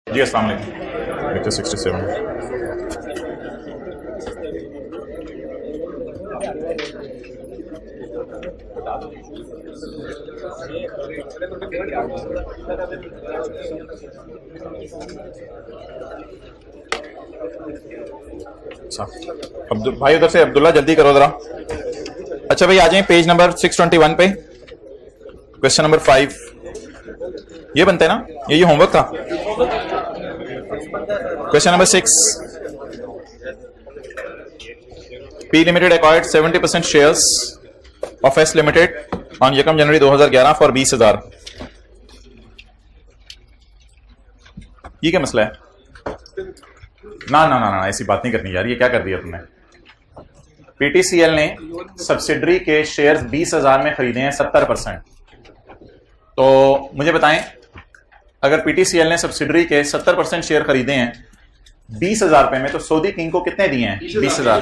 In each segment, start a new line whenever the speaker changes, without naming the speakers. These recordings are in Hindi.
जी अस्सलाम वालेकुम। लेक्चर 67। अच्छा भाई उधर से अब्दुल्ला जल्दी करो जरा। अच्छा भाई आ जाए पेज नंबर 621 पे, क्वेश्चन नंबर 5। ये बनता है ना, ये होमवर्क था। Question number 6, P Limited acquired 70% shares of S Limited on 1 January 2011 for 20,000। ये क्या मसला है? ना ना ना ना ऐसी बात नहीं करनी यार, ये क्या कर दिया तुमने। पीटीसीएल ने सब्सिडरी के शेयर्स 20,000 में खरीदे हैं 70%। तो मुझे बताएं, अगर पीटीसीएल ने सब्सिडरी के 70% शेयर खरीदे हैं 20,000 रुपए में, तो सऊदी किंग को कितने दिए हैं? 20,000।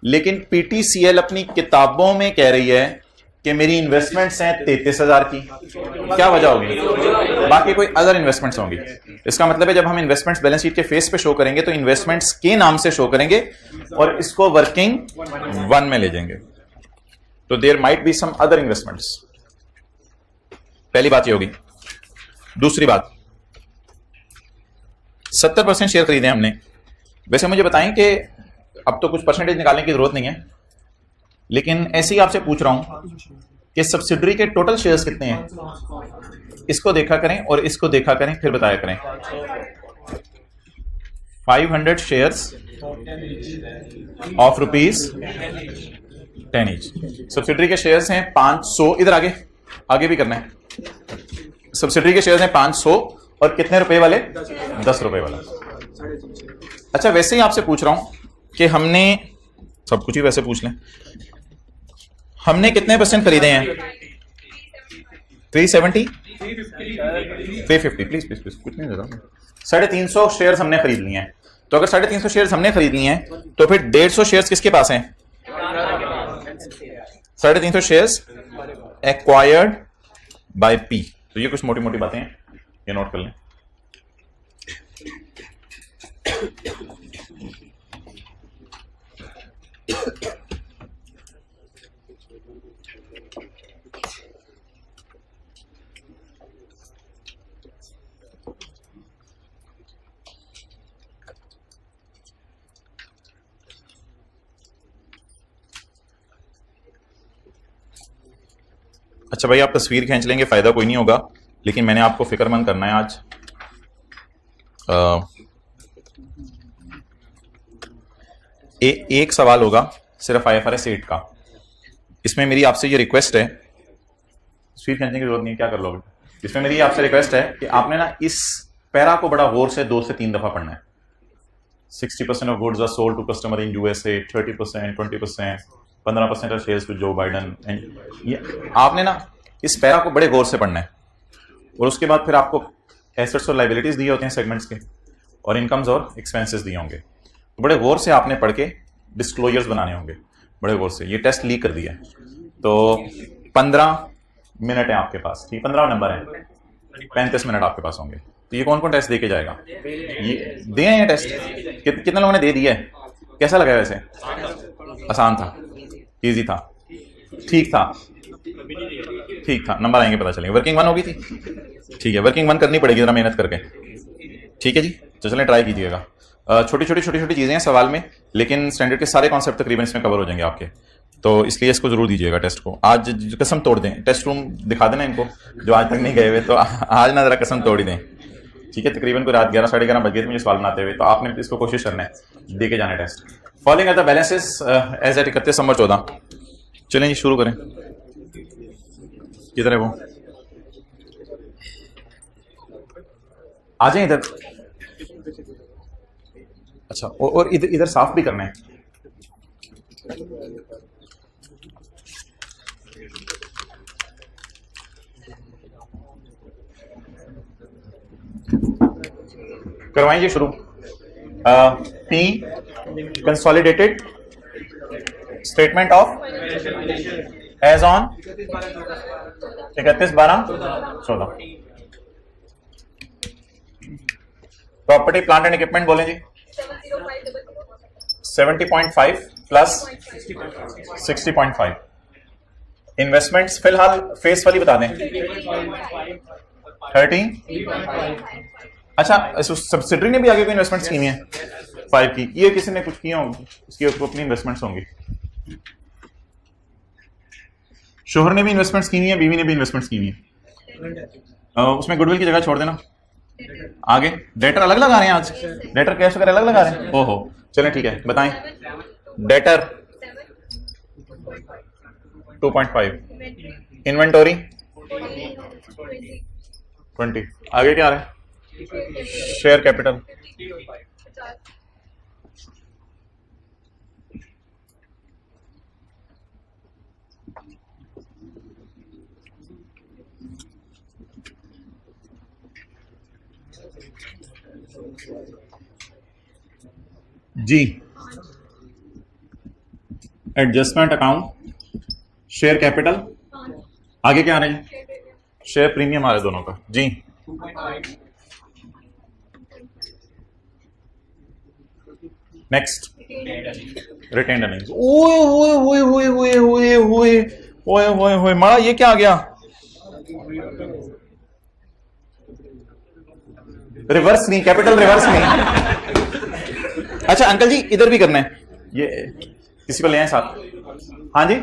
लेकिन पीटीसीएल अपनी किताबों में कह रही है कि मेरी इन्वेस्टमेंट्स हैं 33,000 की। क्या वजह होगी? बाकी कोई अदर इन्वेस्टमेंट्स होंगी। इसका मतलब है जब हम इन्वेस्टमेंट्स बैलेंस शीट के फेस पे शो करेंगे तो इन्वेस्टमेंट्स के नाम से शो करेंगे और इसको वर्किंग वन में ले जाएंगे। तो there might be some other investments. पहली बात ये होगी। दूसरी बात, 70% शेयर खरीदे हमने। वैसे मुझे बताएं कि अब तो कुछ परसेंटेज निकालने की जरूरत नहीं है, लेकिन ऐसे ही आपसे पूछ रहा हूं कि सब्सिडरी के टोटल शेयर्स कितने हैं। इसको देखा करें और इसको देखा करें, फिर बताया करें। 500 शेयर्स ऑफ ₹10 ईच। सब्सिडरी के शेयर्स हैं 500। इधर आगे आगे भी करना है। सब्सिडरी के शेयर्स हैं 500 और कितने रुपए वाले? 10 रुपए वाला। अच्छा वैसे ही आपसे पूछ रहा हूं कि हमने सब कुछ ही वैसे पूछ लें, हमने कितने परसेंट खरीदे हैं? 370 350। प्लीज प्लीज प्लीज कुछ नहीं दे रहा। 350 शेयर्स हमने खरीद लिए हैं। तो अगर 350 शेयर्स हमने खरीद लिए हैं तो फिर 150 शेयर्स किसके पास हैं? 350 शेयर्स एक्वायर्ड बाय पी। तो ये कुछ मोटी मोटी बातें हैं, ये नोट कर लें। अच्छा भाई आप तस्वीर खींच लेंगे, फायदा कोई नहीं होगा, लेकिन मैंने आपको फिक्रमंद करना है आज। एक सवाल होगा सिर्फ IFRS 8 का। इसमें मेरी आपसे ये रिक्वेस्ट है, तस्वीर खींचने की जरूरत नहीं है, क्या कर लोगे। इसमें मेरी आपसे रिक्वेस्ट है कि आपने ना इस पैरा को बड़ा गौर से 2 से 3 दफा पढ़ना है। 60% of goods are sold to customer in USA, 30%, 20%, 15% of shares to Joe Biden. ये आपने ना इस पैरा को बड़े गौर से पढ़ना है। और उसके बाद फिर आपको एसेट्स और लाइबिलिटीज दिए होते हैं सेगमेंट्स के, और इनकम्स और एक्सपेंसेस दिए होंगे। तो बड़े गौर से आपने पढ़ के डिस्क्लोजर्स बनाने होंगे, बड़े गौर से। ये टेस्ट लीक कर दिया है। तो 15 मिनट है आपके पास, ठीक, 15 नंबर है, 35 मिनट आपके पास होंगे। तो ये कौन कौन टेस्ट दे के जाएगा? ये दिए हैं ये टेस्ट? कितने लोगों ने दे दिया है? कैसा लगा? वैसे आसान था, इजी था, ठीक था, ठीक था, नंबर आएंगे पता चलेंगे। वर्किंग 1 होगी थी, ठीक है, वर्किंग 1 करनी पड़ेगी जरा मेहनत करके, ठीक है जी। तो चलें ट्राई कीजिएगा। छोटी छोटी चीजें हैं सवाल में, लेकिन स्टैंडर्ड के सारे कॉन्सेप्ट तकरीबन इसमें कवर हो जाएंगे आपके। तो इसलिए इसको जरूर दीजिएगा टेस्ट को। आज कसम तोड़ दें, टेस्ट रूम दिखा देना इनको जो आज तक नहीं गए हुए, तो आज ना जरा कसम तोड़ ही दें, ठीक है। तकरीबन को रात 11 साढ़े 11 बज गए थे मुझे सवाल बनाते हुए, तो आपने इसको कोशिश करना है, दे के जाना test. Following are the balances as at 31 December 14। चलें जी शुरू करें। किधर है वो? आ जाए इधर। अच्छा और इधर इधर साफ भी करना है। करवाएंगे शुरू। P consolidated statement of as on 31/12/14। Property plant and equipment बोलें जी 70.5 प्लस 60.5। इन्वेस्टमेंट्स फिलहाल फेस वाली बता दें 30। अच्छा, सब्सिडरी ने भी आगे कोई इन्वेस्टमेंट्स की है 5 की, ये किसी ने कुछ किया होंगी, उसकी अपनी इन्वेस्टमेंट्स होंगी। शोहर ने भी इन्वेस्टमेंट्स की है, बीवी ने भी इन्वेस्टमेंट्स की है। उसमें गुडविल की जगह छोड़ देना। आगे डेटर अलग लगा रहे हैं आज, डेटर कैश वगैरह अलग लगा रहे हैं। ओहो, चलें ठीक है, बताएं। Debtor 2.5, inventory 20। आगे क्या आ रहा है? Share capital G, adjustment account, share capital. आगे क्या आ रहे हैं? शेयर प्रीमियम आ रहे दोनों का जी। Next retained earnings. ओए ओए ओए ओए ओए ओए ओए ओए ओए ओए माड़ा, ये क्या आ गया? रिवर्स नहीं, कैपिटल रिवर्स नहीं। अच्छा अंकल जी, इधर भी करना है, ये किसी को ले आए साथ? हाँ जी,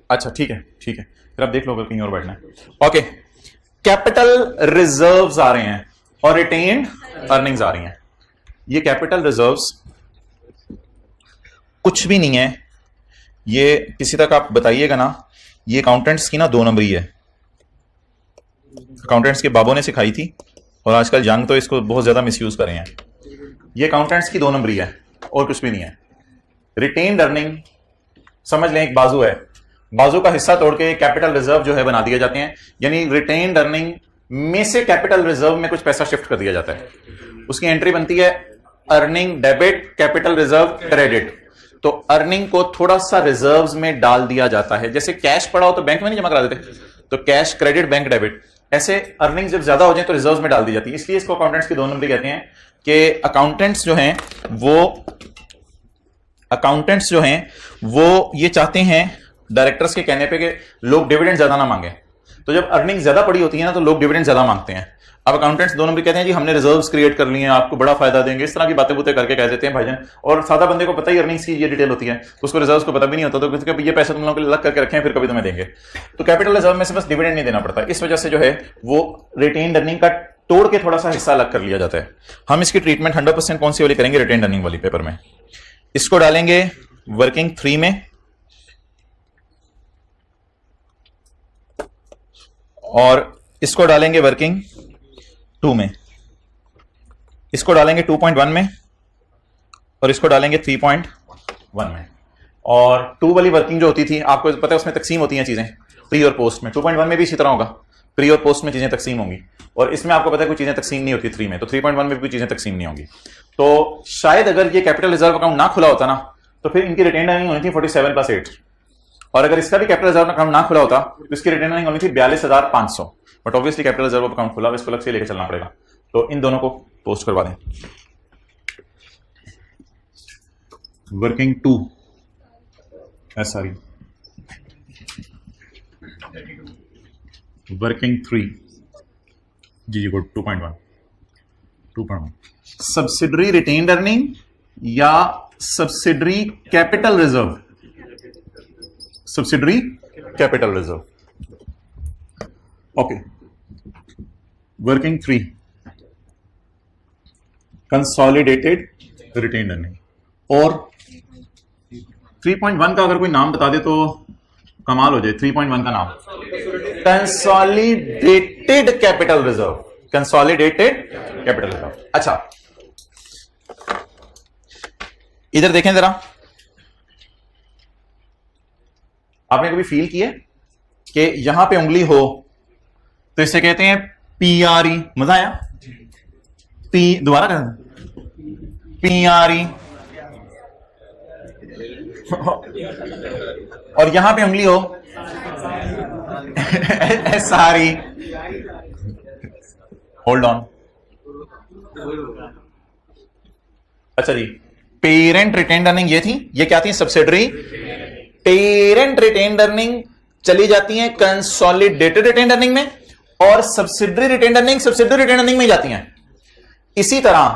अच्छा ठीक है ठीक है, फिर आप देख लो अगर कहीं और बैठना है। ओके, कैपिटल रिजर्व्स आ रहे हैं और रिटेन्ड अर्निंग्स आ रही हैं। ये कैपिटल रिजर्व्स कुछ भी नहीं है, ये किसी तक आप बताइएगा ना, ये अकाउंटेंट्स की ना 2 नंबरी है। अकाउंटेंट्स के बाबों ने सिखाई थी और आजकल जंग तो इसको बहुत ज्यादा मिसयूज कर रहे हैं। ये अकाउंटेंट्स की 2 नंबरी है और कुछ भी नहीं है। रिटेन्ड अर्निंग समझ लें एक बाजू है, बाजू का हिस्सा तोड़ के कैपिटल रिजर्व जो है बना दिए जाते हैं, यानी रिटेन्ड अर्निंग में से कैपिटल रिजर्व में कुछ पैसा शिफ्ट कर दिया जाता है। उसकी एंट्री बनती है earning debit capital reserve credit. तो अर्निंग को थोड़ा सा रिजर्व्स में डाल दिया जाता है, जैसे कैश पड़ा हो तो बैंक में नहीं जमा करा देते, तो कैश क्रेडिट बैंक डेबिट, ऐसे अर्निंग जब ज्यादा हो जाए तो रिजर्व्स में डाल दी जाती है। इसलिए इसको अकाउंटेंट्स की 2 नंबरी कहते हैं कि अकाउंटेंट्स जो हैं वो ये चाहते हैं डायरेक्टर्स के कहने पे कि लोग डिविडेंड ज्यादा ना मांगे। तो जब अर्निंग ज्यादा पड़ी होती है ना तो लोग डिविडेंड ज्यादा मांगते हैं। अब अकाउंटेंट्स 2 नंबर कहते हैं जी हमने रिजर्व्स क्रिएट कर लिए हैं, आपको बड़ा फायदा देंगे, इस तरह की बातें बुतें करके कह देते हैं भाईजान। और सादा बंदे को पता ही अर्निंग्स की ये डिटेल होती है, तो उसको रिजर्व्स को पता भी नहीं होता, तो ये पैसे तुम लोगों के लिए अलग करके रखें फिर कभी तुम्हें देंगे। तो कैपिटल रिजर्व में से बस डिविडेंड नहीं देना पड़ता, इस वजह से जो है वो रिटेन्ड अर्निंग का तोड़ के थोड़ा सा हिस्सा अलग कर लिया जाता है। हम इसकी ट्रीटमेंट 100% कौन सी वाली करेंगे? रिटेन्ड अर्निंग वाली पेपर में। इसको डालेंगे वर्किंग 3 में और इसको डालेंगे वर्किंग 2 में, इसको डालेंगे 2.1 में और इसको डालेंगे 3.1 में। और 2 वाली वर्किंग जो होती थी आपको पता है उसमें तकसीम होती हैं चीजें प्री और पोस्ट में। 2.1 में भी इसी तरह होगा, प्री और पोस्ट में चीजें तकसीम होंगी, और इसमें आपको पता है कोई चीजें तकसीम नहीं होती 3 में, तो 3.1 में भी कोई चीजें तकसीम नहीं होंगी। तो शायद अगर ये कैपिटल रिजर्व अकाउंट ना खुला होता ना तो फिर इनकी रिटेन अर्निंग होनी थी 47 + 8, और अगर इसका भी कैपिटल रिजर्व अकाउंट ना खुला होता तो इसकी रिटेन अर्निंग होनी थी 42,500। But obviously capital reserve account खुला, इसको अलग से लेकर चलना पड़ेगा, तो इन दोनों को पोस्ट करवा दें। वर्किंग 2 सॉरी वर्किंग 3 जी गुड 2.1 सब्सिडरी रिटेन्ड अर्निंग या subsidiary capital reserve? Subsidiary capital reserve. Okay, working 3 consolidated retained earning. और 3.1 का अगर कोई नाम बता दे तो कमाल हो जाए। 3.1 का नाम consolidated capital reserve, consolidated capital reserve. अच्छा इधर देखें जरा, आपने कभी फील किया कि यहां पे उंगली हो तो इसे कहते हैं PRE? मजा आया? दोबारा कर, PRE। और यहां पे उंगली हो SRE। होल्ड ऑन, अच्छा जी, पेरेंट रिटेन्ड अर्निंग ये थी, ये क्या थी? सब्सिडरी। पेरेंट रिटेन्ड अर्निंग चली जाती है कंसोलिडेटेड रिटेन्ड अर्निंग में, और subsidiary retained earning subsidiary retained earning में जाती है। इसी तरह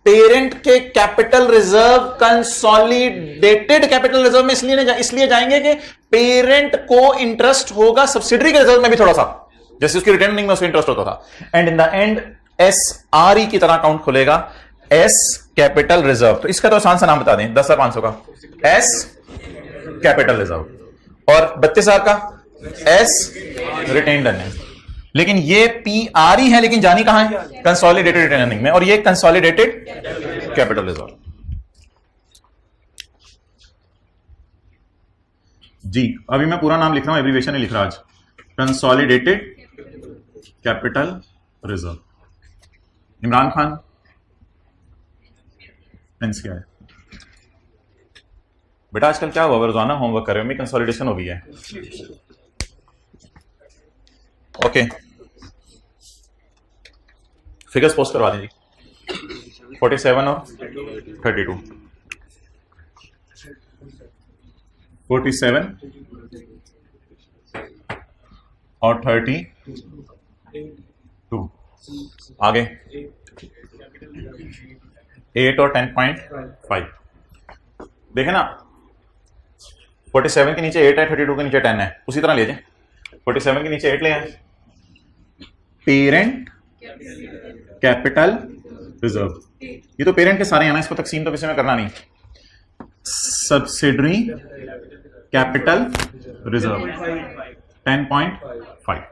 पेरेंट के capital reserve consolidated capital reserve में इसलिए जाएंगे कि पेरेंट को इंटरेस्ट होगा सब्सिडरी के रिजर्व में भी थोड़ा सा, जैसे उसकी रिटेन्ड अर्निंग में उसको इंटरेस्ट होता था। And in the end SRE की तरह अकाउंट खुलेगा, S कैपिटल रिजर्व। तो इसका तो आसान सा नाम बता दें, 10,500 का S कैपिटल रिजर्व, और 32,000 का S रिटेन्ड अर्निंग। लेकिन ये PRE है, लेकिन जानी कहां है? कंसोलिडेटेड रिटेन्ड अर्निंग में, और ये कंसोलिडेटेड कैपिटल रिजर्व। जी अभी मैं पूरा नाम लिख रहा हूं, एब्रीविएशन नहीं लिख रहा आज। Consolidated capital reserve. Imran Khan क्या है बेटा? आजकल क्या हुआ, रोजाना होमवर्क कर रहे हो? मेरी कंसोलिडेशन हो गई है। ओके, फिगर्स पोस्ट करवा दीजिए। 47 और 32। 47 और 32। आगे 8 और 10.5। देखे ना, 47 के नीचे 8 है, 32 के नीचे 10 है, उसी तरह ले जाए। 47 के नीचे 8 ले आए। पेरेंट कैपिटल रिजर्व, ये तो पेरेंट के सारे हैं ना, इसको तकसीम तो किसी में करना नहीं। Subsidiary capital reserve 10.5।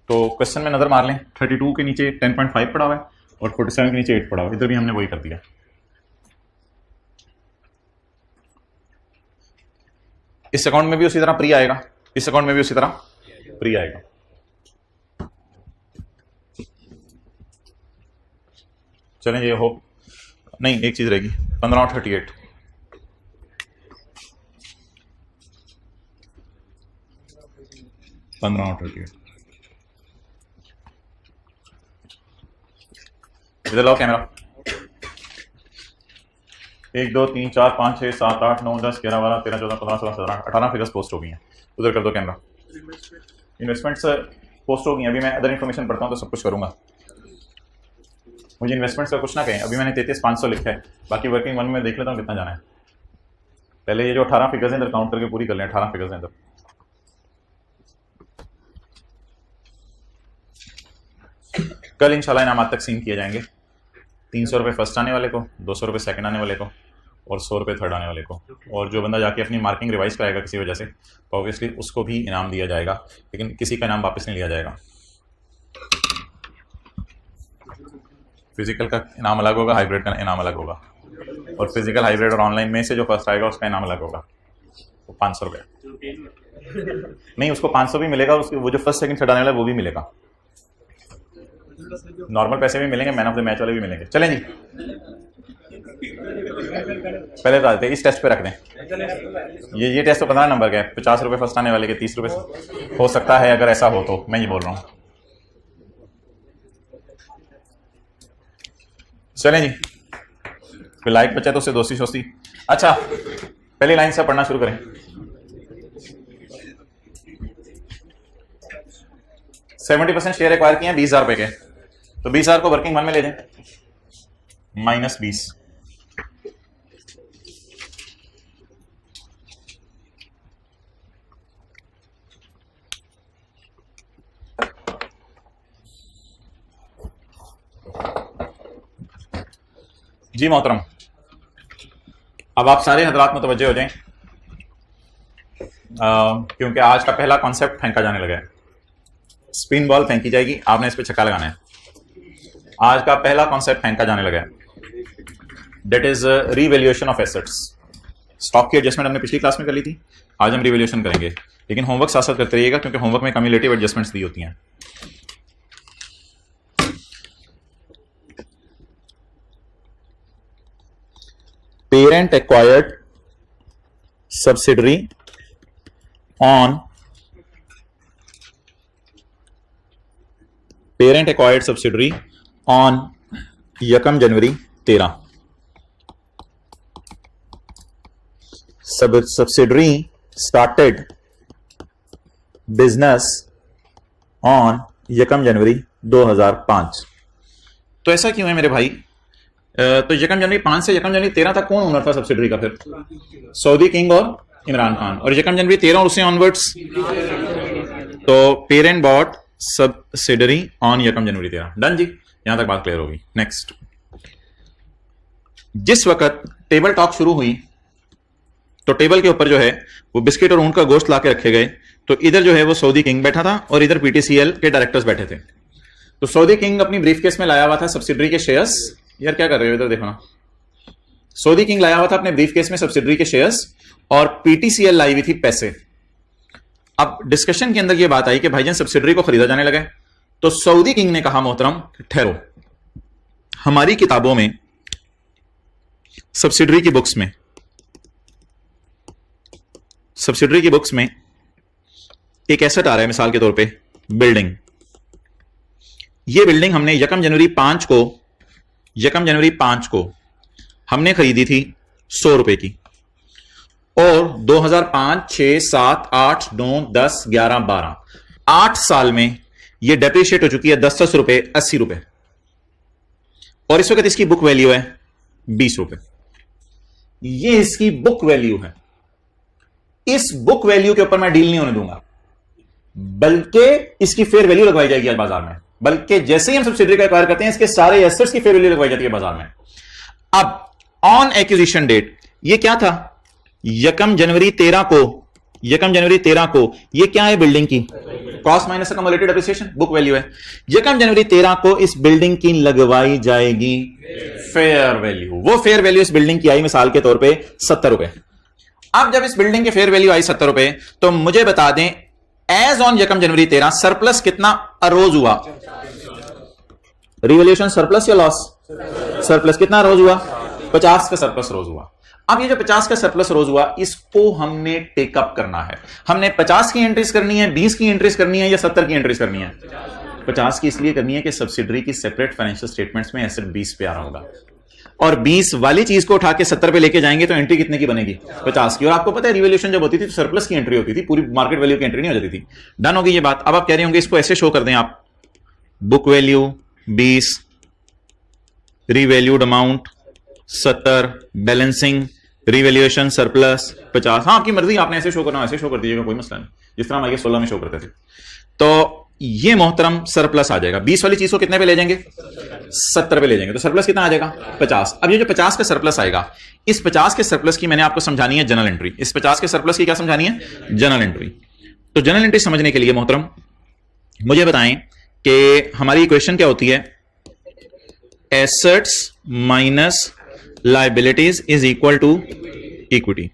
तो क्वेश्चन में नजर मार लें, 32 के नीचे 10.5 पड़ा हुआ है और 47 के नीचे 8 पड़ा हुआ है। इधर भी हमने वही कर दिया। इस अकाउंट में भी उसी तरह प्री आएगा, इस अकाउंट में भी उसी तरह प्री आएगा। चलें, ये हो नहीं, एक चीज रहेगी। 15 और 38। 15 और 38। इधर लाओ कैमरा। 1 2 3 4 5 6 7 8 9 10 11 12 13 14 15 16 17 18 फिगर्स पोस्ट हो गई हैं। उधर कर दो कैमरा। इन्वेस्टमेंट्स पोस्ट हो गई हैं। अभी मैं अदर इन्फॉर्मेशन पढ़ता हूँ तो सब कुछ करूंगा। मुझे इन्वेस्टमेंट्स का कुछ ना कहें। अभी मैंने 33,500 लिखा है, बाकी वर्किंग वन में देख लेता हूँ कितना जाना है। पहले ये जो 18 फिगर्स हैं इधर काउंट करके पूरी कर लें। 18 फिगर्स हैं इधर। कल इंशाल्लाह इनामात तकसीम किए जाएंगे। 300 रुपये फर्स्ट आने वाले को, 200 रुपये सेकंड आने वाले को, और 100 रुपये थर्ड आने वाले को। और जो बंदा जाके अपनी मार्किंग रिवाइज कराएगा किसी वजह से, तो ऑब्वियसली उसको भी इनाम दिया जाएगा, लेकिन किसी का इनाम वापस नहीं लिया जाएगा। फिजिकल का इनाम अलग होगा, हाइब्रिड का इनाम अलग होगा, और फिजिकल, हाइब्रिड और ऑनलाइन में से जो फर्स्ट आएगा उसका इनाम अलग होगा। वो 500 रुपये नहीं, उसको 500 भी मिलेगा, उसको वो जो फर्स्ट सेकंड थर्ड आने वाला है वो भी मिलेगा। नॉर्मल पैसे भी मिलेंगे, मैन ऑफ द मैच वाले भी मिलेंगे। चलें जी, पहले बता देते इस टेस्ट पे रख दें। ये टेस्ट तो 15 नंबर का है। 50 रुपये फर्स्ट आने वाले के, 30 रुपये हो सकता है अगर ऐसा हो तो, मैं ये बोल रहा हूँ। चलें जी, फिर लाइक बचा तो उससे दोस्ती शोस्ती। अच्छा, पहली लाइन से पढ़ना शुरू करें। 70% शेयर एक्वायर किए हैं 20,000 रुपए के, तो 20,000 को वर्किंग वन में ले दें, -20। जी मोहतरम, अब आप सारे हजरात मुतवज्जे हो जाएं, क्योंकि आज का पहला कॉन्सेप्ट फेंका जाने लगा है। स्पिन बॉल फेंकी जाएगी, आपने इस पे छक्का लगाना है। आज का पहला कॉन्सेप्ट फेंका जाने लगा है, that is revaluation of assets. Stock की एडजस्टमेंट हमने पिछली क्लास में कर ली थी, आज हम रीवैल्यूएशन करेंगे, लेकिन होमवर्क साथ साथ करते रहिएगा, क्योंकि होमवर्क में कम्युलेटिव एडजस्टमेंट्स दी होती हैं। Parent acquired subsidiary on parent acquired subsidiary on यकम जनवरी 13। सब्सिडरी स्टार्टेड बिजनेस ऑन यकम जनवरी 2005। तो ऐसा क्यों है मेरे भाई? तो यकम जनवरी 5 से यकम जनवरी 13 तक कौन ओनर था सब्सिडरी का? फिर सऊदी किंग और इमरान खान। और यकम जनवरी 13 और उससे ऑनवर्ड्स तो पेरेंट बॉट सब्सिडरी ऑन यकम जनवरी 13। डन जी, यहां तक बात क्लियर होगी। नेक्स्ट, जिस वक्त टेबल टॉक शुरू हुई तो टेबल के ऊपर जो है वो बिस्किट और ऊंट का गोश्त लाके रखे गए। तो इधर जो है वो सऊदी किंग बैठा था और इधर पीटीसीएल के डायरेक्टर्स बैठे थे। तो सऊदी किंग अपनी ब्रीफकेस में लाया हुआ था सब्सिडरी के शेयर्स। यार क्या कर रहे हो, इधर देखो ना। सऊदी किंग लाया हुआ था अपने ब्रीफकेस में सब्सिडरी के शेयर्स और पीटीसीएल लाई हुई थी पैसे। अब डिस्कशन के अंदर ये बात आई कि भाईजान सब्सिडरी को खरीदा जाने लगा। तो सऊदी किंग ने कहा मोहतरम ठहरो, हमारी किताबों में सब्सिडरी की बुक्स में एक एसेट आ रहा है, मिसाल के तौर पे बिल्डिंग। ये बिल्डिंग हमने यकम जनवरी 5 को हमने खरीदी थी 100 रुपए की और 2005, 6, 7, 8, 9, 10, 11, 12 8 साल में ये डेप्रिशिएट हो चुकी है 10 रुपए, 80 रुपए। और इस वक्त इसकी बुक वैल्यू है 20 रुपए। ये इसकी बुक वैल्यू है। इस बुक वैल्यू के ऊपर मैं डील नहीं होने दूंगा, बल्कि इसकी फेयर वैल्यू लगवाई जाएगी आज बाजार में। बल्कि जैसे ही हम सब्सिडरी का एक्वायर करते हैं इसके सारे एसेट्स की फेयर वैल्यू लगवाई जाती है बाजार में। अब ऑन एक्विजिशन डेट ये क्या था? यकम जनवरी 13 को ये क्या है? बिल्डिंग की cost minus accumulated appreciation, book value है। यकम जनवरी 13 को इस बिल्डिंग की लगवाई जाएगी फेयर वैल्यू। वो फेयर वैल्यू इस बिल्डिंग की आई मिसाल के तौर पे 70 रुपए। अब जब इस बिल्डिंग की फेयर वैल्यू आई 70 रुपए, तो मुझे बता दें एज ऑन यकम जनवरी 13 सरप्लस कितना अरोज हुआ? रिवैल्यूएशन सरप्लस या लॉस? सरप्लस। कितना रोज हुआ? 50 का सरप्लस रोज हुआ। अब ये जो 50 का सरप्लस रोज हुआ इसको हमने टेकअप करना है। हमने 50 की एंट्रीज करनी है, 20 की एंट्रीज करनी है या 70 की एंट्रीज करनी है? 50 की इसलिए करनी है कि सब्सिडरी की सेपरेट फाइनेंशियल स्टेटमेंट्स में एसेट 20 पे आ रहा होगा और 20 वाली चीज को उठा के 70 पे लेके जाएंगे तो एंट्री कितने की बनेगी? 50 की। और आपको पता है रिवैल्यूएशन जब होती थी तो सरप्लस की एंट्री होती थी, पूरी मार्केट वैल्यू की एंट्री नहीं हो जाती थी। डन होगी ये बात। अब आप कह रहे होंगे इसको ऐसे शो कर दें आप, book value 20, revalued amount 70, balancing revaluation surplus 50। हाँ आपकी मर्जी, आपने ऐसे शो करना ऐसे शो कर दीजिएगा, कोई मसला नहीं, जिस तरह हम आगे 16 में शो करते थे। तो ये मोहतरम सरप्लस आ जाएगा। 20 वाली चीज को कितने पे ले जाएंगे? 70 पे ले जाएंगे। तो सरप्लस कितना आ जाएगा? 50। अब ये जो 50 का सरप्लस आएगा, इस 50 के सरप्लस की मैंने आपको समझानी है जनरल एंट्री। इस 50 के सरप्लस की क्या समझानी है? General entry. तो जनरल एंट्री समझने के लिए मोहतरम मुझे बताएं कि हमारी इक्वेशन क्या होती है? Assets minus liabilities is equal to equity.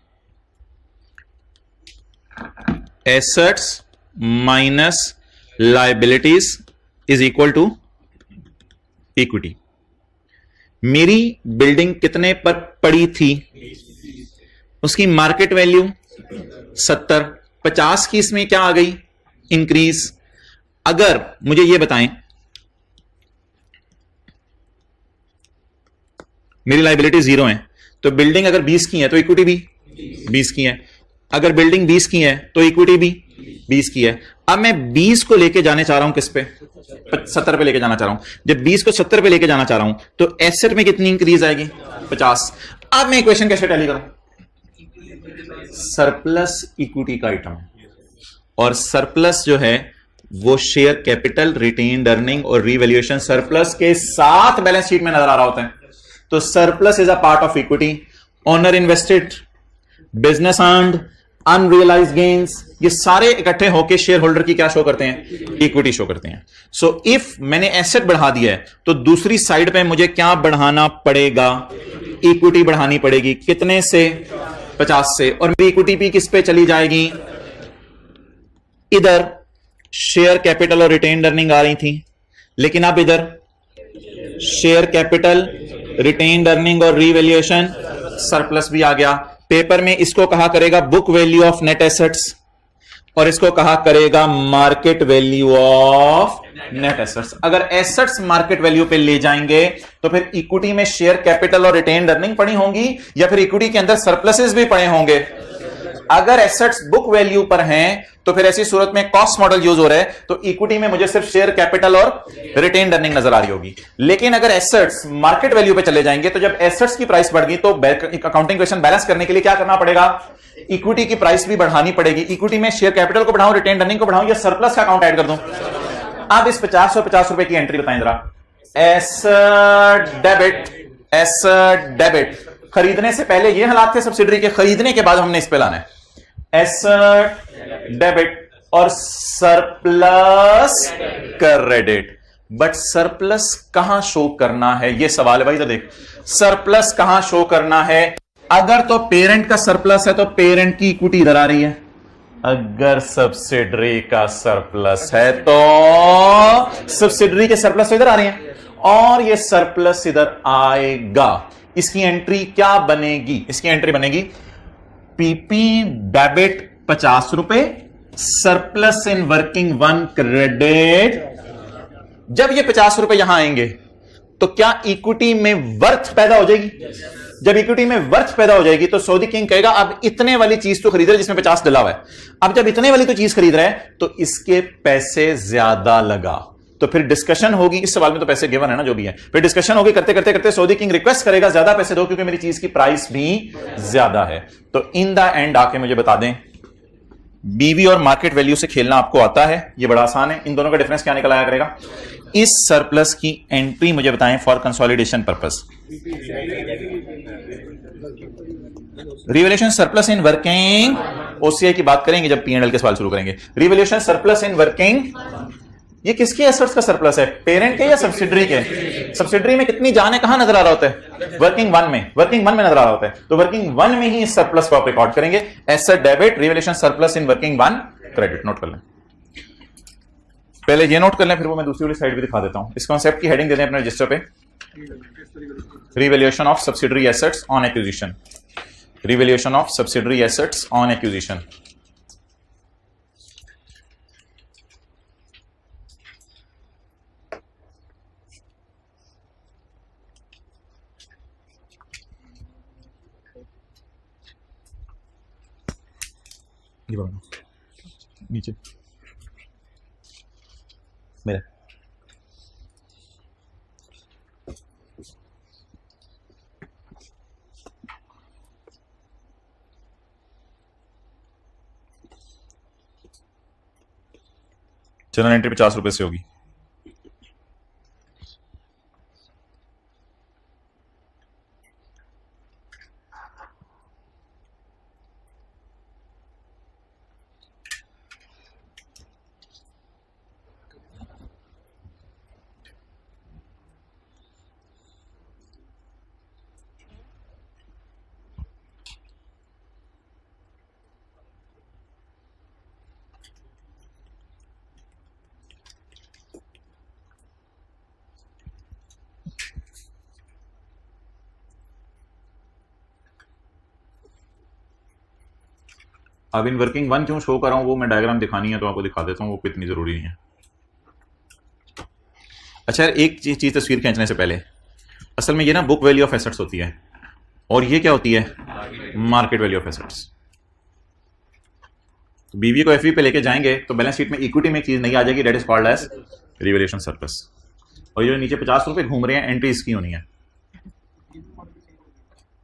Assets minus liabilities is equal to equity. मेरी बिल्डिंग कितने पर पड़ी थी? उसकी मार्केट वैल्यू 70। 50 की इसमें क्या आ गई? इंक्रीज। अगर मुझे यह बताएं मेरी लायबिलिटी 0 है तो बिल्डिंग अगर 20 की है तो इक्विटी भी 20 की है। अगर बिल्डिंग 20 की है तो इक्विटी भी 20 की है। अब मैं 20 को लेके जाने चाह रहा हूं किस पे? 70 पे लेके जाना चाह रहा हूं। जब 20 को 70 पे लेके जाना चाह रहा हूं तो एसेट में कितनी इंक्रीज आएगी? 50। अब मैं इक्वेशन कैसे टैली करूं? सरप्लस इक्विटी का आइटम है और सरप्लस जो है वो शेयर कैपिटल, रिटेन्ड अर्निंग और रीवैल्यूएशन सरप्लस के साथ बैलेंस शीट में नजर आ रहा होता है। तो surplus is a part of equity. Owner invested, business earned, unrealised gains, ये सारे इकट्ठे होकर शेयर होल्डर की क्या शो करते हैं? इक्विटी शो करते हैं। सो इफ मैंने एसेट बढ़ा दिया है तो दूसरी साइड पे मुझे क्या बढ़ाना पड़ेगा? इक्विटी बढ़ानी पड़ेगी। कितने से? 50 से। और मेरी इक्विटी भी किस पे चली जाएगी? इधर शेयर कैपिटल और रिटेन्ड अर्निंग आ रही थी, लेकिन अब इधर शेयर कैपिटल, रिटेन्ड अर्निंग और रीवैल्यूएशन सरप्लस भी आ गया। पेपर में इसको कहा करेगा book value of net assets और इसको कहा करेगा market value of net assets. अगर एसेट्स मार्केट वैल्यू पे ले जाएंगे तो फिर इक्विटी में शेयर कैपिटल और रिटेन्ड अर्निंग पड़ी होंगी या फिर इक्विटी के अंदर सरप्लसेस भी पड़े होंगे। अगर एसेट्स बुक वैल्यू पर हैं तो फिर ऐसी सूरत में कॉस्ट मॉडल यूज हो रहा है तो इक्विटी में मुझे सिर्फ शेयर कैपिटल और रिटेन्ड अर्निंग नजर आ रही होगी। लेकिन अगर एसेट्स मार्केट वैल्यू पे चले जाएंगे तो जब एसेट्स की प्राइस बढ़ गई तो अकाउंटिंग क्वेश्चन बैलेंस करने के लिए क्या करना पड़ेगा, इक्विटी की प्राइस भी बढ़ानी पड़ेगी। इक्विटी में शेयर कैपिटल को बढ़ाऊं, रिटेन्ड अर्निंग को बढ़ाऊं या सरप्लस का अकाउंट ऐड कर दूं। अब इस 50 और 50 रुपए की एंट्री बताएं जरा। एसेट डेबिट खरीदने से पहले ये हालात थे सब्सिडरी के, खरीदने के बाद हमने इस पे लाना है एसेट डेबिट और सरप्लस क्रेडिट। बट सरप्लस कहां शो करना है ये सवाल है भाई। तो देख सरप्लस कहां शो करना है। अगर तो पेरेंट का सरप्लस है तो पेरेंट की इक्विटी इधर आ रही है, अगर सब्सिडरी का सरप्लस है तो सब्सिडरी के सरप्लस तो इधर आ रही है और ये सरप्लस इधर आएगा। इसकी एंट्री क्या बनेगी, इसकी एंट्री बनेगी पीपी डेबिट 50 रुपए, surplus in working one credit. जब ये 50 रुपए यहां आएंगे तो क्या इक्विटी में वर्थ पैदा हो जाएगी। जब इक्विटी में वर्थ पैदा हो जाएगी तो सऊदी किंग कहेगा अब इतने वाली चीज तो खरीद रहे जिसमें 50 डला हुआ है। अब जब इतने वाली तो चीज खरीद रहे हैं तो इसके पैसे ज्यादा लगा। तो फिर डिस्कशन होगी, इस सवाल में तो पैसे गिवन है ना जो भी है, फिर डिस्कशन होगी करते करते करते सऊदी किंग रिक्वेस्ट करेगा ज्यादा पैसे दो क्योंकि मेरी चीज की प्राइस भी ज्यादा है। तो इन द एंड आके मुझे बता दें बीवी और मार्केट वैल्यू से खेलना आपको आता है, ये बड़ा आसान है। इन दोनों का डिफरेंस क्या निकल आया करेगा। इस सरप्लस की एंट्री मुझे बताएं for consolidation purpose. Revaluation surplus in working, OCI की बात करेंगे जब पीएनएल के सवाल शुरू करेंगे। रिवैल्यूएशन सरप्लस इन वर्किंग, ये किसके एसेट्स का सरप्लस है, पेरेंट के या सब्सिडरी के। सब्सिडरी में कितनी जाने कहां नजर आ रहा होता है, वर्किंग वन में, वर्किंग वन में नजर आ रहा होता है। तो वर्किंग वन में ही इस सरप्लस को आप रिकॉर्ड करेंगे। Asset debit revaluation surplus in working one credit. Note कर लें, पहले ये नोट कर लें फिर वो मैं दूसरी वाली साइड भी दिखा देता हूं। इस कॉन्सेप्ट की हेडिंग दे दें अपने रजिस्टर पे, revaluation of subsidiary assets on acquisition. Revaluation of subsidiary assets on acquisition. नीचे मेरा जनरल एंट्री 50 रुपए से होगी। अब इन वर्किंग वन क्यों शो कर रहा हूं वो मैं डायग्राम दिखानी है तो आपको दिखा देता हूं, वो इतनी जरूरी नहीं है। अच्छा यार एक चीज तस्वीर खींचने से पहले, असल में ये ना बुक वैल्यू ऑफ एसेट्स होती है और ये क्या होती है, मार्केट वैल्यू ऑफ एसेट्स। तो बीवी को एफवी पे लेके जाएंगे तो बैलेंस शीट में इक्विटी में एक चीज नहीं आ जाएगी, that is called as revaluation surplus. और ये नीचे 50 रुपए घूम रहे हैं, एंट्री इसकी होनी है।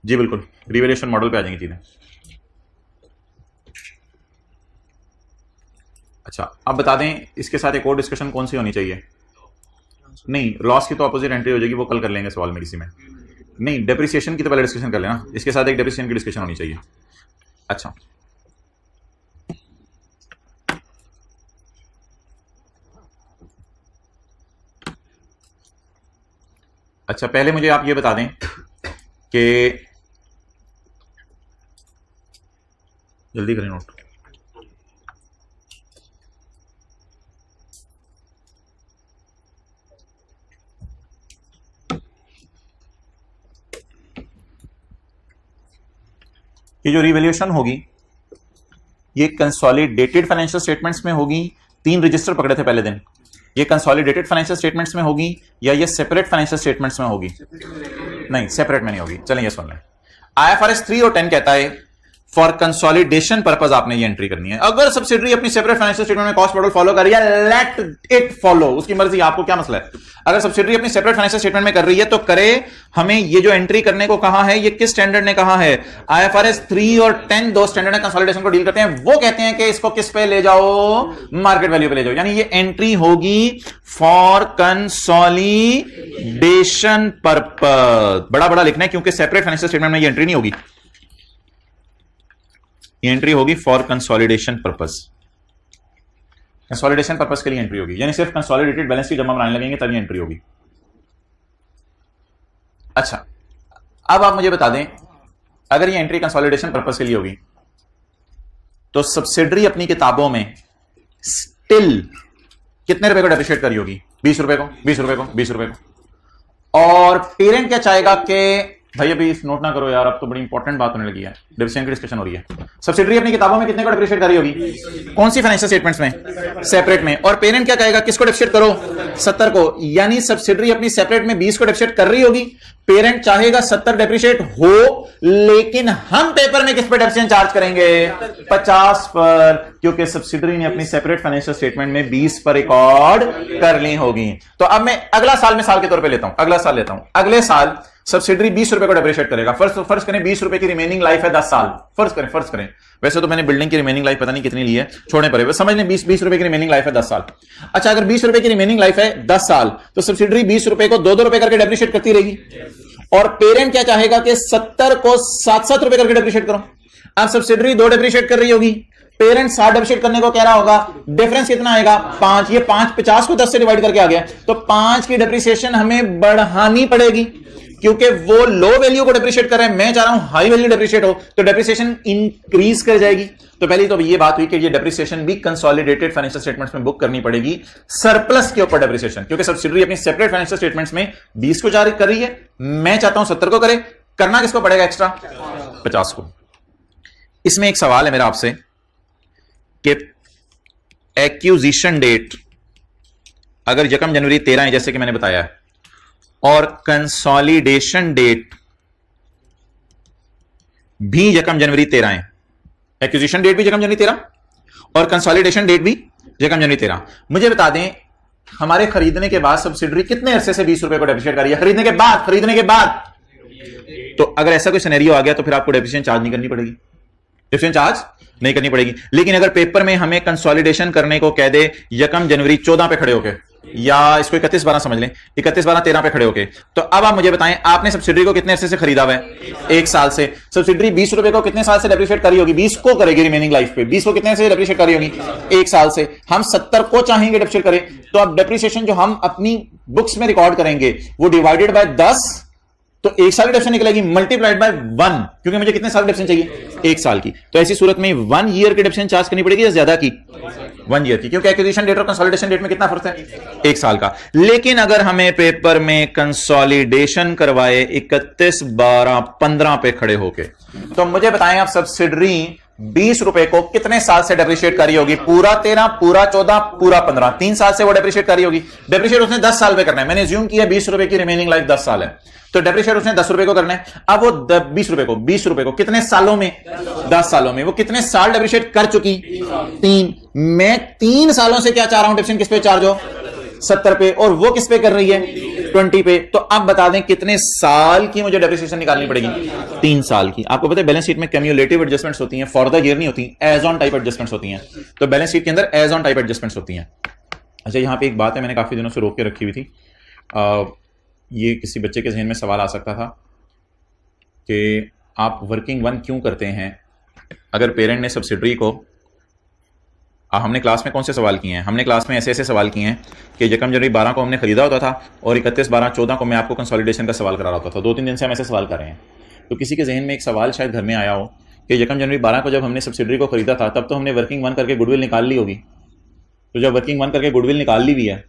जी बिल्कुल, रिवैल्यूएशन मॉडल पे आ जाएंगी चीजें। अच्छा अब बता दें इसके साथ एक और डिस्कशन कौन सी होनी चाहिए। नहीं, लॉस की तो अपोजिट एंट्री हो जाएगी, वो कल कर लेंगे सवाल में किसी में। नहीं, डेप्रिसिएशन की तो पहले डिस्कशन कर लेना, इसके साथ एक डेप्रिसिएशन की डिस्कशन होनी चाहिए। अच्छा अच्छा पहले मुझे आप ये बता दें कि जल्दी करें नोट। ये जो रिवैल्यूएशन होगी ये कंसोलिडेटेड फाइनेंशियल स्टेटमेंट्स में होगी। 3 रजिस्टर पकड़े थे पहले दिन, ये कंसोलिडेटेड फाइनेंशियल स्टेटमेंट्स में होगी या ये सेपरेट फाइनेंशियल स्टेटमेंट्स में होगी? नहीं, सेपरेट में नहीं होगी। चलें ये सुन लें। IFRS 3 और 10 कहता है फॉर कंसोलिडेशन पर्पस आपने ये एंट्री करनी है। अगर सब्सिडरी अपनी सेपरेट फाइनेंशियल स्टेटमेंट में कॉस्ट मॉडल फॉलो कर रही है, लेट इट फॉलो, उसकी मर्जी, आपको क्या मसला है। अगर सब्सिडरी अपनी सेपरेट फाइनेंशियल स्टेटमेंट में कर रही है तो करे। हमें ये जो एंट्री करने को कहा है, ये किस स्टैंडर्ड ने कहा है? IFRS 3 और 10 दो स्टैंडर्ड है कंसोलिडेशन को डील करते हैं। वो कहते हैं कि इसको किस पे ले जाओ? मार्केट वैल्यू पे ले जाओ। यानी ये एंट्री होगी फॉर कंसोलिडेशन पर्पस। बड़ा बड़ा लिखना है क्योंकि सेपरेट फाइनेंशियल स्टेटमेंट में ये एंट्री नहीं होगी। ये एंट्री होगी for consolidation purpose. Consolidation purpose के लिए एंट्री होगी, यानी सिर्फ कंसोलिडेटेड बैलेंस शीट जब हम बनाने लगेंगे तब ये एंट्री होगी। अच्छा, अब आप मुझे बता दें, अगर ये एंट्री कंसोलिडेशन पर्पस के लिए होगी तो सब्सिडरी अपनी किताबों में स्टिल कितने रुपए को डेप्रिशिएट करी होगी? 20 रुपए को, 20 रुपए को, 20 रुपए को। और पेरेंट क्या चाहेगा कि भाई अभी नोट ना करो यार, अब तो बड़ी इंपॉर्टेंट बात होने लगी है, डिविडेंड की डिस्कशन हो रही है। सब्सिडरी अपनी किताबों में कितने को डेप्रिशिएट करी होगी? कौन सी फाइनेंशियल स्टेटमेंट्स में? सेपरेट में। और पेरेंट क्या कहेगा, किसको डेप्रिशिएट करो? 70 को। यानी सब्सिडरी अपनी सेपरेट में 20 को डेप्रिशिएट कर रही होगी, पेरेंट चाहेगा 70 डेप्रिशिएट हो, लेकिन हम पेपर में किस पे डेप्रिसिएशन चार्ज करेंगे? 50 पर, क्योंकि सब्सिडरी ने अपनी सेपरेट फाइनेंशियल स्टेटमेंट में 20 पर रिकॉर्ड कर ली होगी। तो अब मैं अगला साल मिसाल के तौर पे लेता हूं, अगला साल लेता हूं। अगले साल सब्सिडरी 20 रुपए को डेप्रिशिएट करेगा। फर्स्ट करें 20 रुपए की रिमेनिंग लाइफ है 10 साल। फर्स्ट करें। वैसे तो मैंने बिल्डिंग की रिमेनिंग लाइफ पता नहीं कितनी ली है, छोड़ने पड़े, समझ लें 20 रुपए की रिमेनिंग लाइफ है 10 साल। अच्छा, अगर 20 रुपए की रिमेनिंग लाइफ है 10 साल तो सब्सिडरी 20 रुपए को 2-2 रुपए करके डेप्रिशिएट करती रहेगी। और पेरेंट क्या चाहेगा कि 70 को 7-7 रुपए करके डेप्रिशिएट करो। अब सब्सिडरी 2 डेप्रिशिएट कर रही होगी, पेरेंट 7 डेप्रिशिएट करने को कह रहा होगा। डिफरेंस कितना आएगा? 5। ये 5 50 को 10 से डिवाइड करके आ गया, तो 5 की डेप्रिसिएशन हमें बढ़ानी पड़ेगी क्योंकि वो लो वैल्यू को डेप्रिशिएट कर रहे हैं, मैं चाह रहा हूं हाई वैल्यू डेप्रिशिएट हो, तो डेप्रिसिएशन इंक्रीज कर जाएगी। तो पहली तो ये बात हुई कि ये डेप्रिसिएशन भी कंसोलिडेटेड फाइनेंशियल स्टेटमेंट्स में बुक करनी पड़ेगी, सरप्लस के ऊपर डेप्रिसिएशन, क्योंकि सब्सिडरी अपनी सेपरेट फाइनेंशियल स्टेटमेंट्स में 20 को जारी कर रही है, मैं चाहता हूं 70 को करे। करना किसको पड़ेगा एक्स्ट्रा? 50 को। इसमें एक सवाल है मेरा आपसे कि एक्यूजिशन डेट अगर 1 जनवरी 13 है जैसे कि मैंने बताया है, और कंसोलिडेशन डेट भी 1 जनवरी 13 है, एक्विजिशन डेट भी 1 जनवरी 13 और कंसोलिडेशन डेट भी 1 जनवरी 13, मुझे बता दें हमारे खरीदने के बाद सब्सिडरी कितने अरसे से 20 रुपए को डेप्रिशिएट कर रही है? खरीदने के बाद। तो अगर ऐसा कोई सिनेरियो आ गया तो फिर आपको डेप्रिसिएशन चार्ज नहीं करनी पड़ेगी, डेप्रिसिएशन चार्ज नहीं करनी पड़ेगी। लेकिन अगर पेपर में हमें कंसोलिडेशन करने को कह दे 1 जनवरी 14 पे खड़े होके, या इसको 31/12 समझ लें, 31/12/13 पे खड़े होके, तो अब आप मुझे बताएं आपने सब्सिडरी को कितने अरसे से खरीदा हुआ है? 1 साल से। सब्सिडरी 20 रुपए को कितने साल से डेप्रिशिएट करी होगी? 20 को करेगी रिमेनिंग लाइफ पे। 20 को कितने से डेप्रिशिएट करी होगी? 1 साल से। हम 70 को चाहेंगे डेप्रिशिएट करें, तो अब डेप्रिसिएशन जो हम अपनी बुक्स में रिकॉर्ड करेंगे वो डिवाइडेड बाय 10, तो 1 साल की डेप्रिसिएशन निकलेगी, मल्टीप्लाइड बाय 1, क्योंकि मुझे कितने साल की डेप्रिसिएशन चाहिए? 1 साल की। तो ऐसी सूरत में 1 ईयर की डेप्रिसिएशन चार्ज करनी पड़ेगी या ज्यादा की? 1 ईयर की, क्योंकि एक्विजिशन डेट और कंसोलिडेशन डेट में कितना फर्क है? 1 साल का। लेकिन अगर हमें पेपर में कंसोलिडेशन करवाए 31/12/15 पे खड़े होके, तो मुझे बताएं आप सब्सिडरी 20 रुपए को कितने साल से डेप्रिशिएट करी होगी? पूरा 13, पूरा 14, पूरा 15, 3 साल से वो डेप्रिशिएट करी होगी। डेप्रिशिएट उसने 10 साल पे करना है, मैंने अज्यूम किया 20 रुपए की रिमेनिंग लाइफ 10 साल है, तो डेप्रिशिएट उसने 10 रुपए को करना है। अब वो 20 रुपए को कितने सालों में? 10 सालों में। वो कितने साल डेप्रिशिएट कर चुकी? 3। मैं 3 सालों से क्या चाह रहा हूं डेप्रिसिएशन किस पे चार्ज हो? 70 पे, और वो किस पे कर रही है? 20 पे। तो अब बता दें कितने साल की मुझे डेप्रिसिएशन निकालनी पड़ेगी? 3 साल की। आपको पता है बैलेंस शीट में क्यूमुलेटिव एडजस्टमेंट्स होती हैं, फॉर द ईयर नहीं होती, एज ऑन टाइप एडजस्टमेंट्स होती हैं। तो बैलेंस शीट के अंदर एज ऑन टाइप एडजस्टमेंट्स होती हैं। अच्छा, यहां पे एक बात है मैंने काफी दिनों से रोक के रखी हुई थी, ये किसी बच्चे के जहन में सवाल आ सकता था कि आप वर्किंग 1 क्यों करते हैं? अगर पेरेंट ने सब्सिडरी को, हमने क्लास में कौन से सवाल किए हैं? हमने क्लास में ऐसे सवाल किए हैं कि 1 जनवरी 12 को हमने खरीदा होता था और 31/12/14 को मैं आपको कंसोलिडेशन का सवाल करा रहा होता था। 2-3 दिन से हम ऐसे सवाल कर रहे हैं। तो किसी के जहन में एक सवाल शायद घर में आया हो कि 1 जनवरी 12 को जब हमने सब्सिडरी को खरीदा था तब तो हमने वर्किंग 1 करके गुडविल निकाल ली होगी। तो जब वर्किंग 1 करके गुडविल निकाल ली हुई है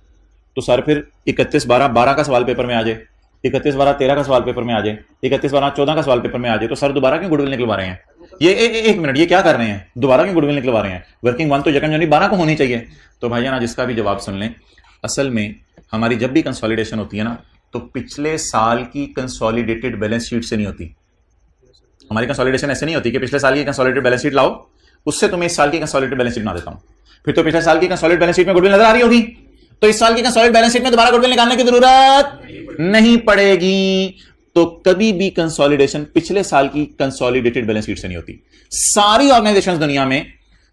तो सर फिर 31/12/12 का सवाल पेपर में आ जाए, 31/12/13 का सवाल पेपर में आ जाए, 31/12/14 का सवाल पेपर में आ जाए, तो सर दोबारा क्यों गुडविल निकलवा रहे हैं? ये एक मिनट, ये क्या कर रहे हैं? दोबारा क्यों गुडविल निकलवा रहे हैं? वर्किंग 1 तो 1 जनवरी 12 को होनी चाहिए। तो भाईजान आज इसका भी जवाब सुन लें। असल में हमारी जब भी कंसोलिडेशन होती है ना, तो पिछले साल की कंसोलिडेटेड बैलेंस शीट से नहीं होती। हमारी कंसोलिडेशन ऐसे नहीं होती कि पिछले साल की कंसोलिडेटेड बैलेंस शीट लाओ, उससे तुम्हें इस साल की कंसोलिडेटेड बैलेंस शीट बना देता हूं। फिर तो पिछले साल की कंसोलिडेटेड बैलेंस शीट में गुडविल नजर आ रही होगी, तो इस साल की कंसोलिडेटेड बैलेंस शीट में दोबारा गुडविल निकालने की जरूरत नहीं पड़ेगी। तो कभी भी कंसोलिडेशन पिछले साल की कंसोलिडेटेड बैलेंस शीट से नहीं होती। सारी ऑर्गेनाइजेशंस दुनिया में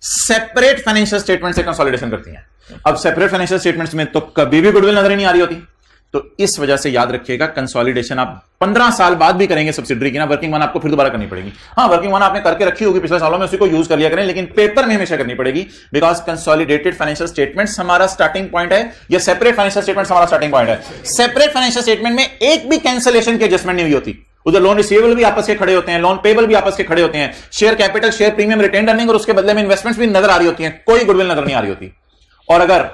सेपरेट फाइनेंशियल स्टेटमेंट से कंसोलिडेशन करती हैं। अब सेपरेट फाइनेंशियल स्टेटमेंट्स में तो कभी भी गुडविल नजर नहीं आ रही होती। तो इस वजह से याद रखिएगा, कंसोलिडेशन आप 15 साल बाद भी करेंगे सब्सिडरी की ना, वर्किंग वन आपको फिर दोबारा करनी पड़ेगी। हाँ, वर्किंग वन आपने करके रखी होगी पिछले सालों में, उसी को यूज कर लिया करें, लेकिन पेपर में हमेशा करनी पड़ेगी, बिकॉज कंसोलिडेटेड फाइनेंशियल स्टेटमेंट्स हमारा स्टार्टिंग पॉइंट है, या सेपरेट फाइनेंशियल स्टेटमेंट्स हमारा स्टार्टिंग पॉइंट है। सेपरेट फाइनेंशियल स्टेटमेंट में एक भी कैंसिलेशन की एडजस्टमेंट नहीं हुई होती। उधर लोन रिसीवेबल भी आपस के खड़े होते हैं, लोन पेबल भी आपस के खड़े होते हैं, share capital, share premium, retain earning और उसके बदले में इन्वेस्टमेंट्स भी नजर आ रही होती हैं, कोई गुडविल नजर नहीं आ रही होती। और अगर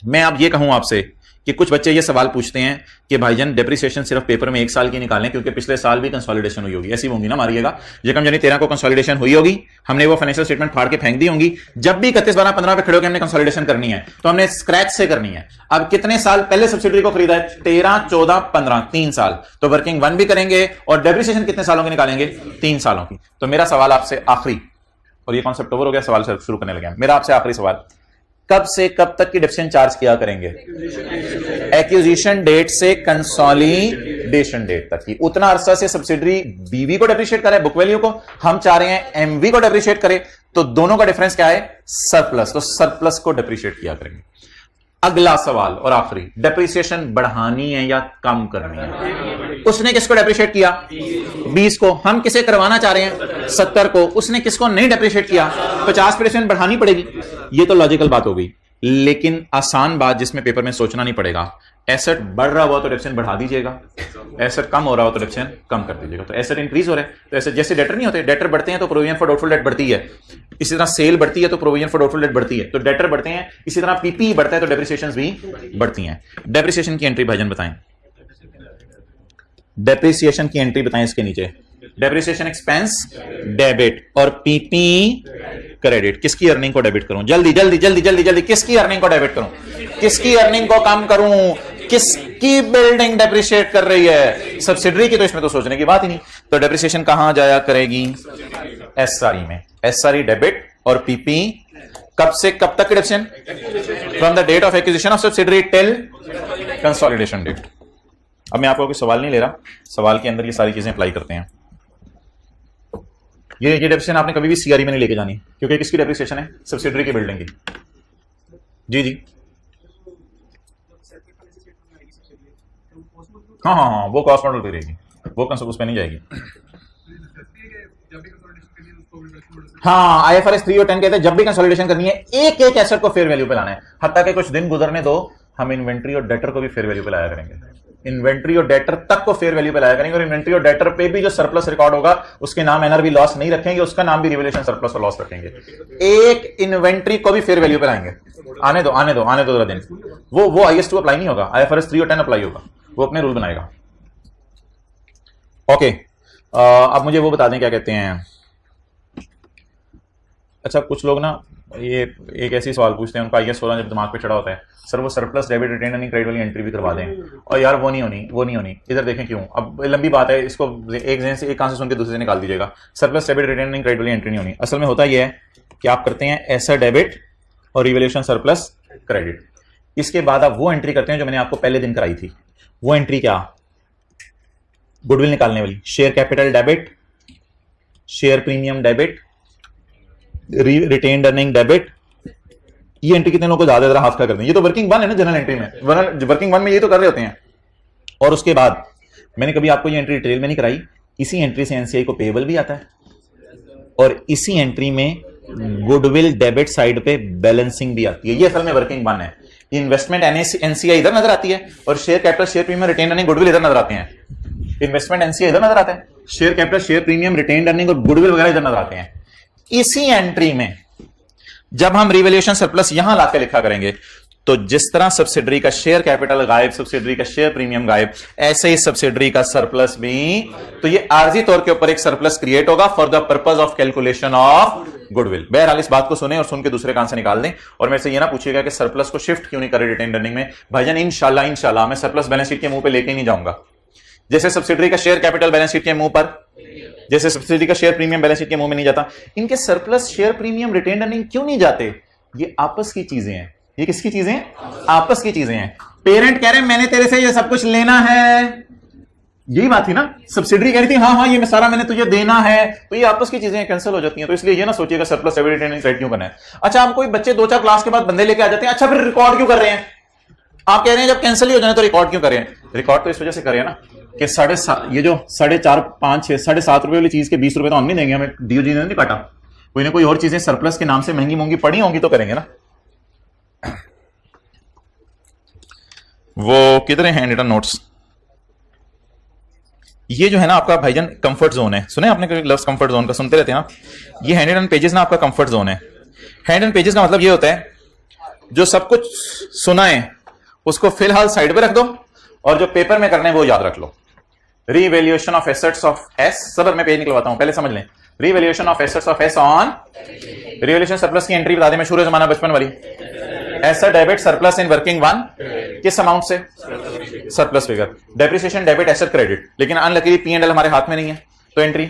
मैं अब ये कहूं आपसे कि कुछ बच्चे ये सवाल पूछते हैं कि भाईजान डेप्रिसिएशन सिर्फ पेपर में 1 साल की निकालें क्योंकि पिछले साल भी कंसोलिडेशन हुई होगी, ऐसी होंगी ना, मारिएगा। यकम जनवरी 13 को कंसोलिडेशन हुई होगी, हमने वो फाइनेंशियल स्टेटमेंट फाड़ के फेंक दी होंगी। जब भी 31/12/15 पे खड़े होकर हमने कंसोलिडेशन करनी है तो हमने स्क्रैच से करनी है। अब कितने साल पहले सब्सिडरी को खरीदा है? 13, 14, 15, 3 साल। तो वर्किंग वन भी करेंगे और डेप्रिसिएशन कितने सालों की निकालेंगे? 3 सालों की। तो मेरा सवाल आपसे आखिरी, और ये कॉन्सेप्ट ओवर हो गया, सवाल शुरू करने लगे, मेरा आपसे आखिरी सवाल, कब से कब तक की डिप्शन चार्ज किया करेंगे? एक्विजिशन डेट से कंसोलिडेशन डेट तक की। उतना अरसा से सब्सिडरी बीवी को डेप्रिशिएट करे, बुक वैल्यू को, हम चाह रहे हैं एमवी को डेप्रिशिएट करे, तो दोनों का डिफरेंस क्या है? सरप्लस। तो सरप्लस को डेप्रिशिएट किया करेंगे। अगला सवाल और आखिरी, डेप्रिसिएशन बढ़ानी है या कम करनी है? उसने किसको डेप्रिशिएट किया? 20 को। हम किसे करवाना चाह रहे हैं? 70 को। उसने किसको नहीं डेप्रिशिएट किया? 50% बढ़ानी पड़ेगी। ये तो लॉजिकल बात हो गई, लेकिन आसान बात जिसमें पेपर में सोचना नहीं पड़ेगा, एसेट बढ़ रहा हुआ तो डेप्रिसिएशन बढ़ा दीजिएगा, एसेट कम हो रहा हो तो डेप्रिसिएशन कम कर दीजिएगा। तो एसेट इंक्रीज हो रहा है तो एसेट, जैसे डेटर नहीं होते, डेटर बढ़ते हैं तो प्रोविजन फॉर डाउटफुल डेट बढ़ती है, इसी तरह सेल बढ़ती है तो प्रोविजन फॉर डाउटफुल डेट बढ़ती है। तो डेटर बढ़ते हैं, इसी तरह पीपी बढ़ता है तो डेप्रिसिएशंस भी बढ़ती हैं। डेप्रिसिएशन की एंट्री भाईजान बताएं, डेप्रिसिएशन की एंट्री बताएं इसके नीचे। डेप्रिसिएशन एक्सपेंस डेबिट और पीपी क्रेडिट। किसकी अर्निंग को डेबिट करूं? जल्दी जल्दी जल्दी जल्दी जल्दी, किसकी अर्निंग को डेबिट करूं? किसकी अर्निंग को कम करूं? किसकी बिल्डिंग डेप्रिशिएट कर रही है? सब्सिडरी की, तो इसमें तो सोचने की बात ही नहीं। तो डेप्रिसिएशन कहां जाया करेगी? एसआरई में। एसआरई डेबिट और पीपी कब से कब तक deduction? From the date of acquisition of subsidiary till consolidation date. अब मैं आपको कोई सवाल नहीं ले रहा, सवाल के अंदर ये सारी चीजें अप्लाई करते हैं। ये डेप्रिसिएशन आपने कभी भी सीआरई में नहीं लेके जानी, क्योंकि किसकी डेप्रिसिएशन है? सब्सिडरी की बिल्डिंग की। जी जी, हाँ हाँ हाँ, वो कॉस्ट मॉडल पे रहेगी, वो उस पे नहीं जाएगी। हाँ, आईएफआरएस 3 और 10 कहते हैं जब भी कंसोलिडेशन करनी है एक एक एसेट को फेयर वैल्यू पे लाना है। हत्ता के कुछ दिन गुजरने दो, हम इन्वेंट्री और डेटर को भी फेयर वैल्यू पे लाया करेंगे। इन्वेंट्री और डेटर तक को फेयर वैल्यू पे लाया करेंगे, और इन्वेंट्री और डेटर पे भी जो सरप्लस रिकॉर्ड होगा उसके नाम एनआरवी लॉस नहीं रखेंगे, उसका नाम भी रिवैल्यूएशन सरप्लस और लॉस रखेंगे। एक इन्वेंट्री को भी फेयर वैल्यू पे लाएंगे। आने दो जरा दिन, वो IS2 अप्लाई नहीं होगा, आईएफआरएस 3 और 10 अप्लाई होगा, वो अपने रूल बनाएगा। ओके, अब मुझे वो बता दें क्या कहते हैं। अच्छा, कुछ लोग ना ये एक ऐसी सवाल पूछते हैं, उनका IS 16 जब दिमाग पे चढ़ा होता है, सर वो surplus debit retain earning credit वाली एंट्री भी करवा दें, और यार वो नहीं होनी। इधर देखें क्यों, अब लंबी बात है, इसको एक जन से एक कान से सुन के दूसरे से निकाल दीजिएगा। Surplus debit retain earning credit वाली एंट्री नहीं होनी। असल में होता यह है कि आप करते हैं एसेट डेबिट और रिवैल्यूएशन सरप्लस क्रेडिट, इसके बाद आप वो एंट्री करते हैं जो मैंने आपको पहले दिन कराई थी। वो एंट्री क्या? गुडविल निकालने वाली। Share capital debit, share premium debit, retained earning debit. ये एंट्री कितने लोगों को ज्यादा हाथ का कर दें? ये तो वर्किंग वन है ना जनरल एंट्री में, वर्किंग वन में ये तो कर रहे होते हैं। और उसके बाद मैंने कभी आपको ये एंट्री डिटेल में नहीं कराई, इसी एंट्री से एनसीआई को पेबल भी आता है, और इसी एंट्री में गुडविल डेबिट साइड पे बैलेंसिंग भी आती है। ये असल में वर्किंग वन है। इन्वेस्टमेंट एनसीआई इधर नजर आती है, और share capital, share premium, retain earning, goodwill इधर नजर आते हैं। इन्वेस्टमेंट एनसीआई इधर नजर आता है, share capital, share premium, retain earning और गुडविल वगैरह इधर नजर आते हैं। इसी एंट्री में जब हम रिवैल्यूएशन सरप्लस यहां लाके लिखा करेंगे, तो जिस तरह सब्सिडरी का शेयर कैपिटल गायब, सब्सिडरी का शेयर प्रीमियम गायब, ऐसे ही सब्सिडरी का सरप्लस भी। तो ये आर्जी तौर के ऊपर एक सरप्लस क्रिएट होगा for the purpose of calculation of goodwill. बहरहाल इस बात को सुने और सुन के दूसरे कान से निकाल दें और मेरे से ये ना पूछिएगा कि सरप्लस को शिफ्ट क्यों नहीं करे रिटेन अर्निंग में। भाईजान इंशाल्लाह मैं सरप्लस बैलेंस शीट के मुंह पे लेके नहीं जाऊंगा। जैसे सब्सिडरी का शेयर कैपिटल बैलेंस शीट के मुंह पर, जैसे सब्सिडी का शेयर प्रीमियम बैलेंस शीट के मुंह में नहीं जाता, इनके surplus share premium retain earning क्यों नहीं जाते? ये आपस की चीजें हैं। ये किसकी चीजें हैं? आपस की चीजें हैं। पेरेंट कह रहे हैं मैंने तेरे से ये सब कुछ लेना है, यही बात थी ना। सब्सिडरी कह रही थी हाँ ये सारा मैंने तुझे देना है, तो ये आपस की चीजें कैंसिल हो जाती हैं। तो इसलिए ये ना सोचिएगा सरप्लस एवरी रिटेन क्रेडिट क्यों करना है। अच्छा, आप कोई बच्चे 2-4 क्लास के बाद बंदे लेके आ जाते हैं, अच्छा फिर रिकॉर्ड क्यों कर रहे हैं? आप कह रहे हैं जब कैंसिल ही हो जाए तो रिकॉर्ड क्यों करें? रिकॉर्ड तो इस वजह से करें ना कि ये जो 4.5, 5, 6, 7.5 रुपए वाली चीज के 20 रुपए तो हम नहीं देंगे, हमें डीओजी ने नहीं काटा। कोई ना कोई और चीजें सरप्लस के नाम से महंगी महंगी पड़ी होंगी तो करेंगे ना। वो किधर है हैंड रिटन नोट्स? ये जो है ना आपका भाईजान कंफर्ट जोन है। सुने आपने लव्स कंफर्ट जोन का? सुनते रहते हैं आप। ये हैंड रिटन पेजेस ना आपका कंफर्ट जोन है। हैंड रिटन पेजेस का मतलब ये होता है जो सब कुछ सुना है उसको फिलहाल साइड पे रख दो और जो पेपर में करना है वो याद रख लो। Revaluation of assets of S, सब मैं पेज निकलवाता हूं, पहले समझ लें। Revaluation of assets of S on revaluation surplus की एंट्री बता दें मशहूर जमाना बचपन वाली। Asset debit surplus in working one, किस अमाउंट से? Surplus figure. Depreciation debit asset credit, लेकिन अनलकीली P&L हमारे हाथ में नहीं है तो entry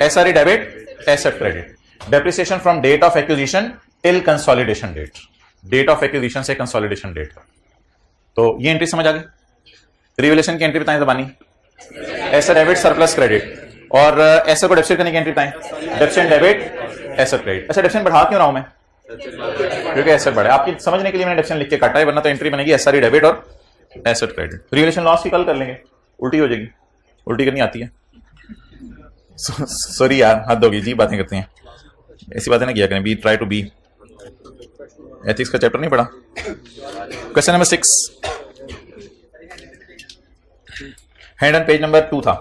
SRE debit asset credit. Depreciation from date of acquisition till consolidation date, date of acquisition से कंसोलिडेशन डेट। तो ये एंट्री समझ आ गई। रिवैल्यूएशन की एंट्री बताएं जबानी, एसेट डेबिट सरप्लस क्रेडिट, और एसेट को डेप्सिट करने की एंट्री बताएं, डेप्सिट डेबिट एसेट क्रेडिट। अच्छा, डेप्सिट बढ़ा क्यों रहा हूं मैं? क्योंकि एसेट बढ़े। आपकी समझने के लिए मैंने डेप्सिट लिख के काटा है, वरना तो एंट्री बनेगी एसआरई डेबिट और एसेट क्रेडिट। रिवैल्यूएशन लॉस की कल कर लेंगे, उल्टी हो जाएगी, उल्टी करनी आती है। सॉरी यार, हद होगी जी, बातें करते हैं, ऐसी बातें ना किया करें। Be try to be. Ethics का चैप्टर नहीं पढ़ा? Question number 6 hand on page number 2 था।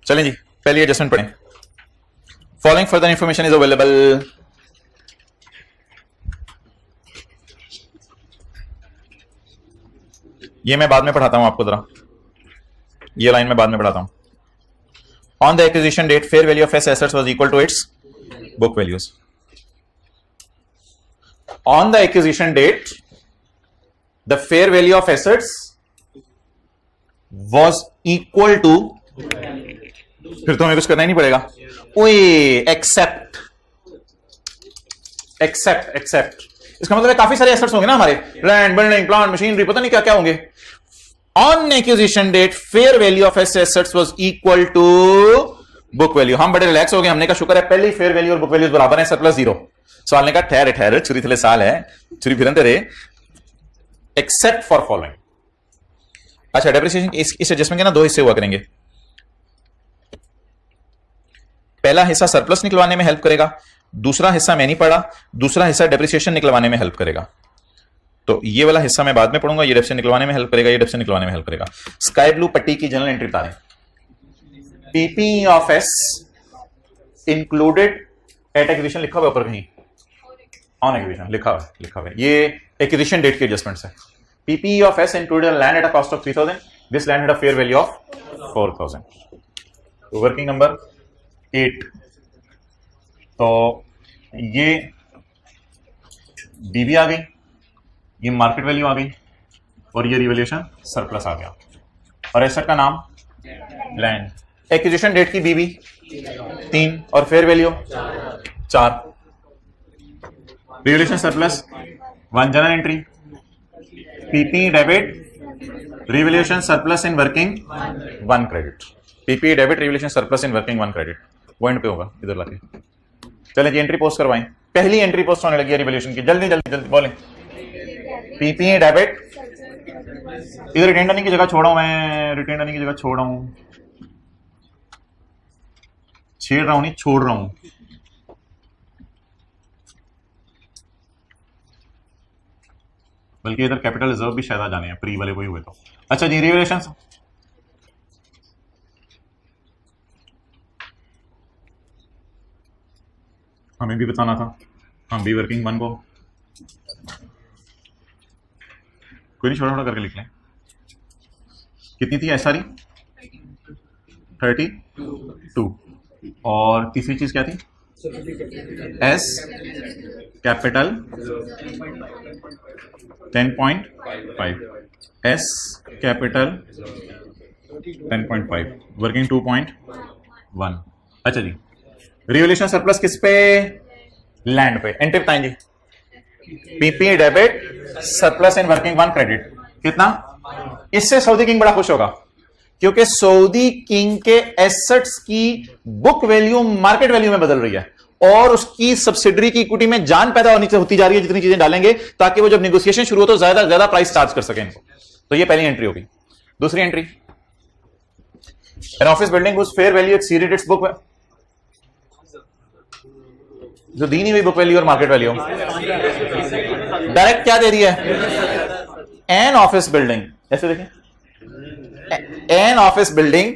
चलें जी, पहली एडजस्टमेंट पढ़ें। Following further information is available. ये मैं बाद में पढ़ाता हूं आपको, जरा ये लाइन में बाद में पढ़ाता हूं। On the acquisition date fair value of assets was equal to its book values. On the acquisition date the fair value of assets was equal to, फिर तो हमें कुछ करना ही नहीं पड़ेगा। ओए एक्सेप्ट, एक्सेप्ट, एक्सेप्ट इसका मतलब है काफी सारे एसेट्स होंगे ना हमारे, लैंड, बिल्डिंग, प्लांट, मशीनरी, पता नहीं क्या क्या होंगे। On acquisition date fair value of assets was equal to book value. हम बड़े रिलैक्स हो गए, हमने कहा शुक्र है पहले ही फेयर वैल्यू और बुक वैल्यूज बराबर है, सरप्लस जीरो। सवाल ने कहा ठहरे ठहरे, छुरी थले साल है, छुरी फिरन तेरे, एक्सेप्ट फॉर फॉलोइंग। अच्छा, डेप्रिसिएशन इस एडजस्टमेंट के ना 2 हिस्से हुआ करेंगे। पहला हिस्सा सरप्लस निकलवाने में हेल्प करेगा, दूसरा हिस्सा मैं नहीं पढ़ा, दूसरा हिस्सा डेप्रिसिएशन निकलवाने में हेल्प करेगा। तो ये वाला हिस्सा मैं बाद में पढ़ूंगा, ये डेप्रिसिएशन निकलवाने में हेल्प करेगा, ये डेप्रिसिएशन निकलवाने में हेल्प करेगा। स्काई ब्लू पट्टी की जनरल एंट्री बता दें। PP of S included at acquisition लिखा हुआ ऊपर कहीं, ऑन एक्विजिशन लिखा हुआ है, ये एक्विजिशन डेट की एडजस्टमेंट है। PP of S included land at a cost of 3000, this land had a fair value of 4000। Working number 8, तो ये डीबी आ गई, ये मार्केट वैल्यू आ गई, और ये रिवैल्यूएशन सरप्लस आ गया, और एसेट का नाम लैंड। एक्विजिशन डेट की बीबी 3 और fair value 4। Revaluation surplus 1 general entry, PP debit revaluation surplus in working 1 credit. PP debit revaluation surplus in working 1 credit, वो एंड पे होगा इधर लाके। चलें जी, एंट्री पोस्ट करवाएं। पहली एंट्री पोस्ट होने लगी है रिवैल्यूएशन की, जल्दी जल्दी जल्दी बोलें। पीपी डेबिट, इधर रिटेन अर्निंग की जगह छोड़ा मैं, रिटेन अर्निंग की जगह छोड़ रहा हूं, छेड़ रहा हूं नहीं, छोड़ रहा हूं। बल्कि इधर कैपिटल रिजर्व भी शायद आ जाने हैं, प्री वाले कोई हुए तो। अच्छा जी, रिवैल्यूएशन हमें भी बताना था, हम भी वर्किंग 1 को कोई नहीं, छोटा छोटा करके लिख लें। कितनी थी एसआरई? 32 और तीसरी चीज क्या थी? S capital 10.5, S capital 10.5, working 2.1। अच्छा जी, रिवोल्यूशन सरप्लस किस पे? लैंड पे। एंट्री बताएं जी। PP debit surplus in working 1 credit कितना? इससे सऊदी किंग बड़ा खुश होगा, क्योंकि सऊदी किंग के एसेट्स की बुक वैल्यू मार्केट वैल्यू में बदल रही है और उसकी सब्सिडरी की इक्विटी में जान पैदा होती जा रही है जितनी चीजें डालेंगे, ताकि वो जब नेगोशिएशन शुरू हो तो ज्यादा प्राइस चार्ज कर सकें इनको। तो ये पहली एंट्री होगी। दूसरी entry, an office building whose fair value exceeded its book, जो दी नहीं हुई बुक वैल्यू और मार्केट वैल्यू, डायरेक्ट क्या दे रही है? एन ऑफिस बिल्डिंग, ऐसे देखें, an office building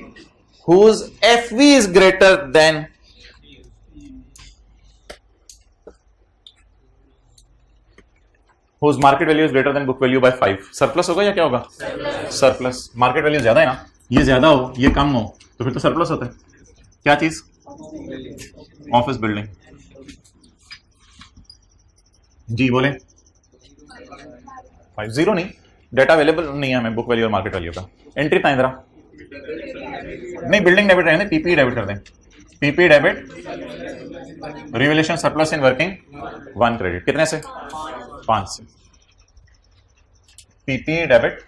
whose FV is greater than whose market value is greater than book value by 5, surplus होगा या क्या होगा? सरप्लस। मार्केट वैल्यू ज्यादा है ना, ये ज्यादा हो ये कम हो तो फिर तो सरप्लस होता है। क्या चीज? Office building. जी बोले। 0 नहीं, डेटा अवेलेबल नहीं है हमें बुक वैल्यू और मार्केट वैल्यू का। एंट्री बताएं जरा। नहीं, बिल्डिंग डेबिट रहने, पीपी डेबिट कर दें। PP debit revolution surplus in working 1 credit कितने से? 5 से। PP debit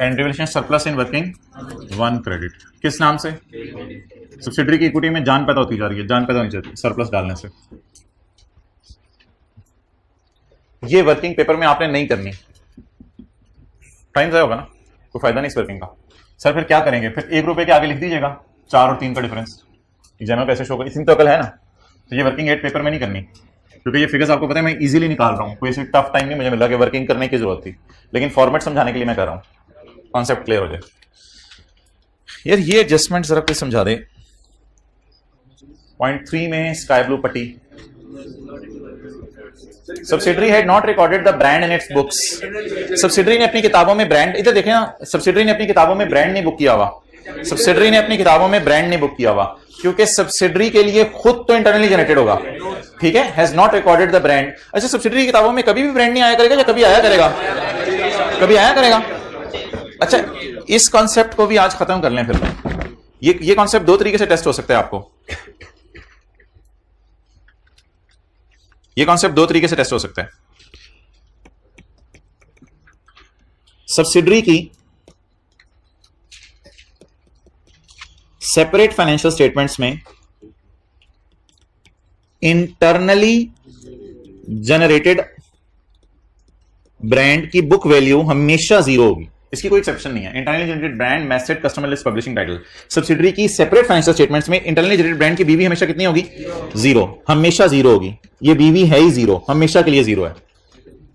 and revolution surplus in working 1 credit किस नाम से? सब्सिडरी की इक्विटी में जान पैदा होती जा रही है, जान पैदा होनी चाहिए सरप्लस डालने से। ये वर्किंग पेपर में आपने नहीं करनी, टाइम ज़ाया होगा ना, कोई फायदा नहीं इस वर्किंग का। सर फिर क्या करेंगे? फिर 1 रुपए के आगे लिख दीजिएगा 4 और 3 का डिफरेंस, एग्जाम में कैसे शो होगा, इतनी तो अकल है ना। तो ये वर्किंग 8 पेपर में नहीं करनी, क्योंकि ये फिगर्स आपको पता है मैं इजीली निकाल रहा हूँ, कोई ऐसी टफ टाइम नहीं मुझे मिला कि वर्किंग करने की जरूरत थी, लेकिन फॉर्मेट समझाने के लिए मैं कर रहा हूँ, कॉन्सेप्ट क्लियर हो जाए। यार ये एडजस्टमेंट जरा कोई समझा दे। पॉइंट 3 में स्काई ब्लू पट्टी, subsidiary had not recorded the brand in its books. Subsidiary ने अपनी किताबों में ब्रांड, इधर देखें ना, सब्सिडरी ने अपनी किताबों में ब्रांड नहीं बुक किया हुआ, सब्सिडरी ने अपनी किताबों में ब्रांड नहीं बुक किया हुआ, क्योंकि सब्सिडरी के लिए खुद तो इंटरनली जनरेटेड होगा, ठीक है, has not recorded the brand. अच्छा, सब्सिडरी की किताबों में कभी भी ब्रांड नहीं आया करेगा या कभी आया करेगा? कभी आया करेगा। अच्छा, इस कॉन्सेप्ट को भी आज खत्म कर लें फिर। ये कॉन्सेप्ट 2 तरीके से टेस्ट हो सकता है आपको, ये कॉन्सेप्ट 2 तरीके से टेस्ट हो सकता है। सब्सिडरी की सेपरेट फाइनेंशियल स्टेटमेंट्स में इंटरनली जनरेटेड ब्रांड की बुक वैल्यू हमेशा 0 होगी, इसकी कोई एक्सेप्शन नहीं है। Internally generated brand, masthead, customer list, publishing title. Subsidiary की सेपरेट फाइनेंशियल स्टेटमेंट्स में इंटरनली जनरेटेड ब्रांड की बीवी हमेशा कितनी होगी? 0, हमेशा 0 होगी। ये बीवी है ही 0, हमेशा के लिए 0 है।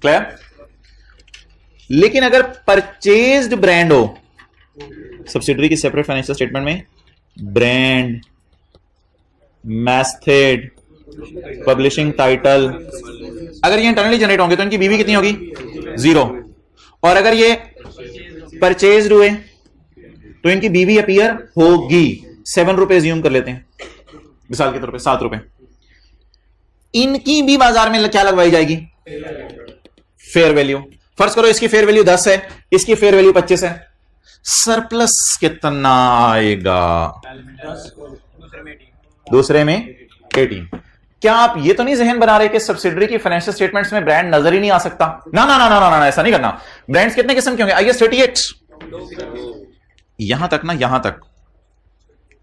क्लियर? लेकिन अगर परचेज्ड ब्रांड हो सब्सिडरी की सेपरेट फाइनेंशियल स्टेटमेंट में, ब्रांड, मैथड, पब्लिशिंग टाइटल, अगर ये इंटरनली जनरेट होंगे तो इनकी बीवी कितनी होगी? 0। और अगर ये परचेज्ड हुए तो इनकी बीवी अपीयर होगी 7 रुपए ज्यूम कर लेते हैं मिसाल के तौर पे, 7 रुपए। इनकी भी बाजार में क्या लगवाई जाएगी? Fair value. फर्ज करो इसकी फेयर वैल्यू 10 है, इसकी फेयर वैल्यू 25 है, सरप्लस कितना आएगा? दूसरे में 18। क्या आप ये तो नहीं जहन बना रहे कि सब्सिडरी की फाइनेंशियल स्टेटमेंट्स में ब्रांड नजर ही नहीं आ सकता? ना ना ना ना ना, ना ऐसा नहीं करना। ब्रांड्स कितने किस्म के होंगे? IAS 38। यहां तक ना,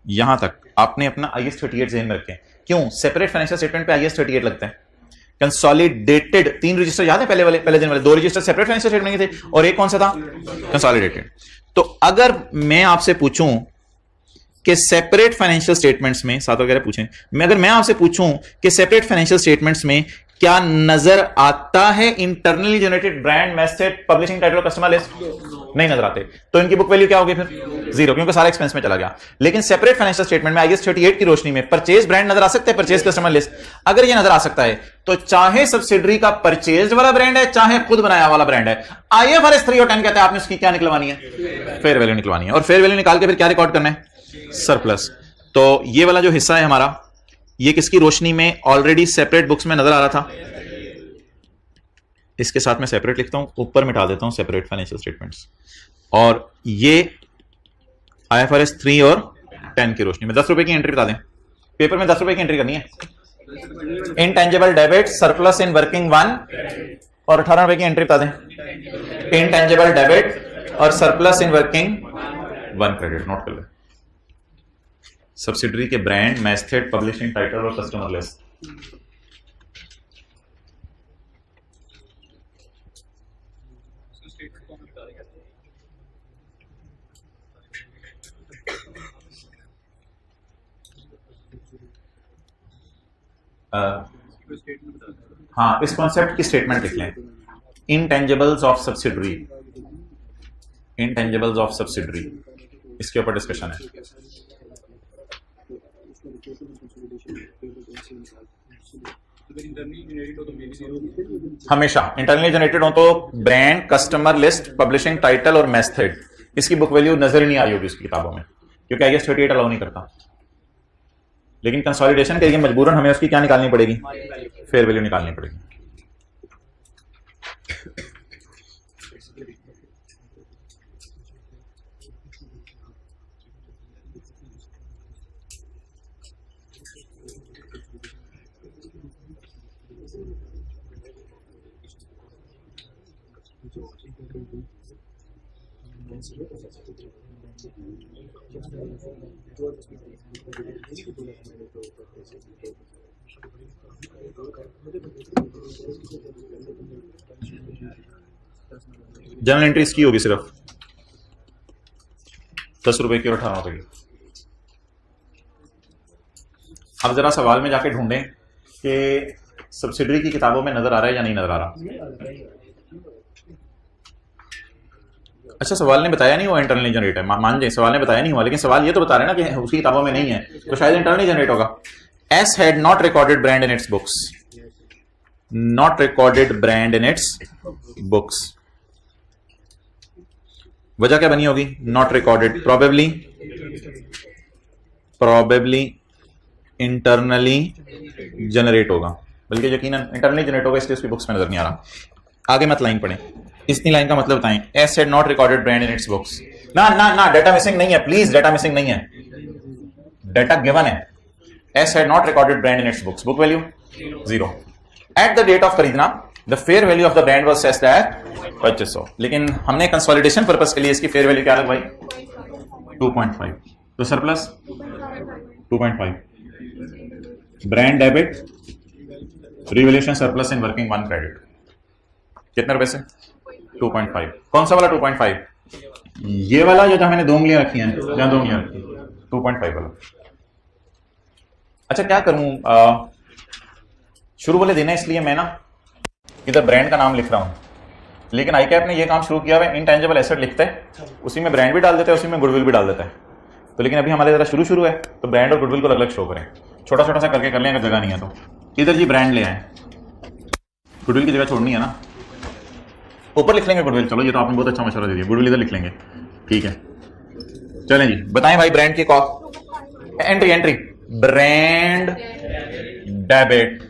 यहां तक आपने अपना IAS 38 जहन में रखें। क्यों? सेपरेट फाइनेंशियल स्टेटमेंट पे IAS 38 लगता है। कंसोलिडेटेड 3 रजिस्टर याद है? पहले दिन वाले 2 रजिस्टर सेपरेट फाइनेंशियल स्टेटमेंट के थे और एक कौन सा था? कंसोलिडेटेड। तो अगर मैं आपसे पूछूं कि सेपरेट फाइनेंशियल स्टेटमेंट्स में, साथ वगैरह पूछें, अगर मैं आपसे पूछूं कि सेपरेट फाइनेंशियल स्टेटमेंट्स में क्या नजर आता है internally generated brand, masthead, publishing title, customer list? नहीं नजर आते। तो इनकी बुक वैल्यू क्या होगी फिर? 0, क्योंकि सारा एक्सपेंस में चला गया। लेकिन सेपरेट फाइनेंशियल स्टेटमेंट में IAS 38 की रोशनी में परचेज ब्रांड नजर आ सकता है, परचेज कस्टमर लिस्ट। अगर ये नजर आ सकता है तो चाहे सब्सिडरी का परचेज वाला ब्रांड है, चाहे खुद बनाया वाला ब्रांड है, IFRS 3 और 10 कहता है आपने उसकी क्या निकलवानी है? फेयर वैल्यू निकलवानी है। और फेयर वैल्यू निकाल के फिर क्या रिकॉर्ड करना है? सरप्लस। तो ये वाला जो हिस्सा है हमारा, ये किसकी रोशनी में ऑलरेडी सेपरेट बुक्स में नजर आ रहा था? इसके साथ मैं सेपरेट लिखता हूं, ऊपर मिटा देता हूं सेपरेट फाइनेंशियल स्टेटमेंट्स। और ये IFRS 3 और 10 की रोशनी में 10 रुपए की एंट्री बता दें। पेपर में 10 रुपए की एंट्री करनी है। Intangible debit surplus in working 1 और 18 रुपए की एंट्री बता दें। इनटेंजिबल डेबिट और surplus in working 1 credit note कर ले। सब्सिडरी के ब्रांड, मेथड, पब्लिशिंग टाइटल और कस्टमर लिस्ट। हाँ, इस कॉन्सेप्ट की स्टेटमेंट लिख लें। Intangibles of subsidiary, intangibles of subsidiary, इसके ऊपर डिस्कशन है। हमेशा इंटरनली जनरेटेड हो तो brand, customer list, publishing title और मेथड, इसकी बुक वैल्यू नजर ही नहीं आ रही होगी उसकी किताबों में, क्योंकि IAS 38 अलाउ नहीं करता। लेकिन कंसोलिडेशन के लिए मजबूरन हमें उसकी क्या निकालनी पड़ेगी? फेयर वैल्यू निकालनी पड़ेगी। जनरल एंट्री इसकी होगी सिर्फ 10 रुपए की और 18 रुपए की। अब जरा सवाल में जाके ढूंढें कि सब्सिडरी की किताबों में नजर आ रहा है या नहीं नजर आ रहा। अच्छा, सवाल ने बताया नहीं वो इंटरनली जनरेट है, मान जाए सवाल ने बताया नहीं हुआ, लेकिन सवाल ये तो बता रहे ना कि उसकी किताबों में नहीं है, तो शायद इंटरनली जनरेट होगा। S had not recorded brand in its books, not recorded brand in its books. वजह क्या बनी होगी? Not recorded, probably internally generate होगा, बल्कि यकीनन इंटरनली जनरेट होगा, इसलिए उसकी बुक्स में नजर नहीं आ रहा। आगे मत लाइन पढ़ें, इतनी लाइन का मतलब बताएं। S had not recorded brand in its books. ना ना ना, डाटा मिसिंग नहीं है, प्लीज, डाटा मिसिंग नहीं है, डाटा गिवन है। S had not recorded brand in its books, book value 0। At the date of खरीदना the fair value of the brand was set at 2500, लेकिन हमने कंसोलिडेशन पर्पस के लिए इसकी फेयर वैल्यू क्या लगवाई? 2.5। तो surplus 2.5, brand debit, revaluation surplus in working 1 credit, कितने रुपए से? 2.5। कौन सा वाला 2.5? ये वाला जो मैंने 2 उंगलियां रखी हैं, जहां 2 उंगलियां रखी, 2.5 वाला। अच्छा, क्या करूं, शुरू वाले दिन है इसलिए मैं ना इधर ब्रांड का नाम लिख रहा हूं, लेकिन ICAP ने ये काम शुरू किया हुआ है, इनटेंजिबल एसेट लिखता है, उसी में ब्रांड भी डाल देता है, उसी में गुडविल भी डाल देता है। तो लेकिन अभी हमारे जरा शुरू है, तो ब्रांड और गुडविल को अलग अलग शो करें, छोटा छोटा सा करके कर लें, अगर जगह नहीं है तो। इधर जी ब्रांड ले आए, गुडविल की जगह छोड़नी है ना, ऊपर लिख लेंगे गुडविल। चलो, ये तो आपने बहुत अच्छा मशवरा दे दिया, गुडविल इधर लिख लेंगे, ठीक है। चलें जी, बताएं भाई ब्रांड की एंट्री ब्रांड डेबिट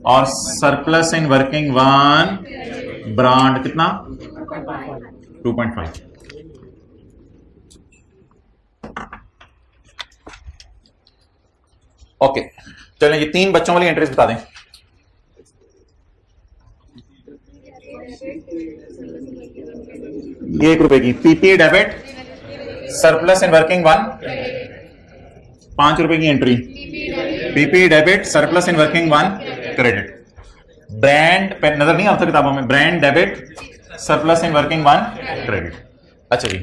और सरप्लस इन वर्किंग 1 ब्रांड कितना? 2.5। ओके, चलें ये 3 बच्चों वाली एंट्रीज बता दें। ये 1 रुपए की PP debit surplus in working 1, 5 रुपए की entry PP debit surplus in working 1 credit. Brand नजर नहीं आता किताबों में, brand debit surplus in working 1 credit. अच्छा जी,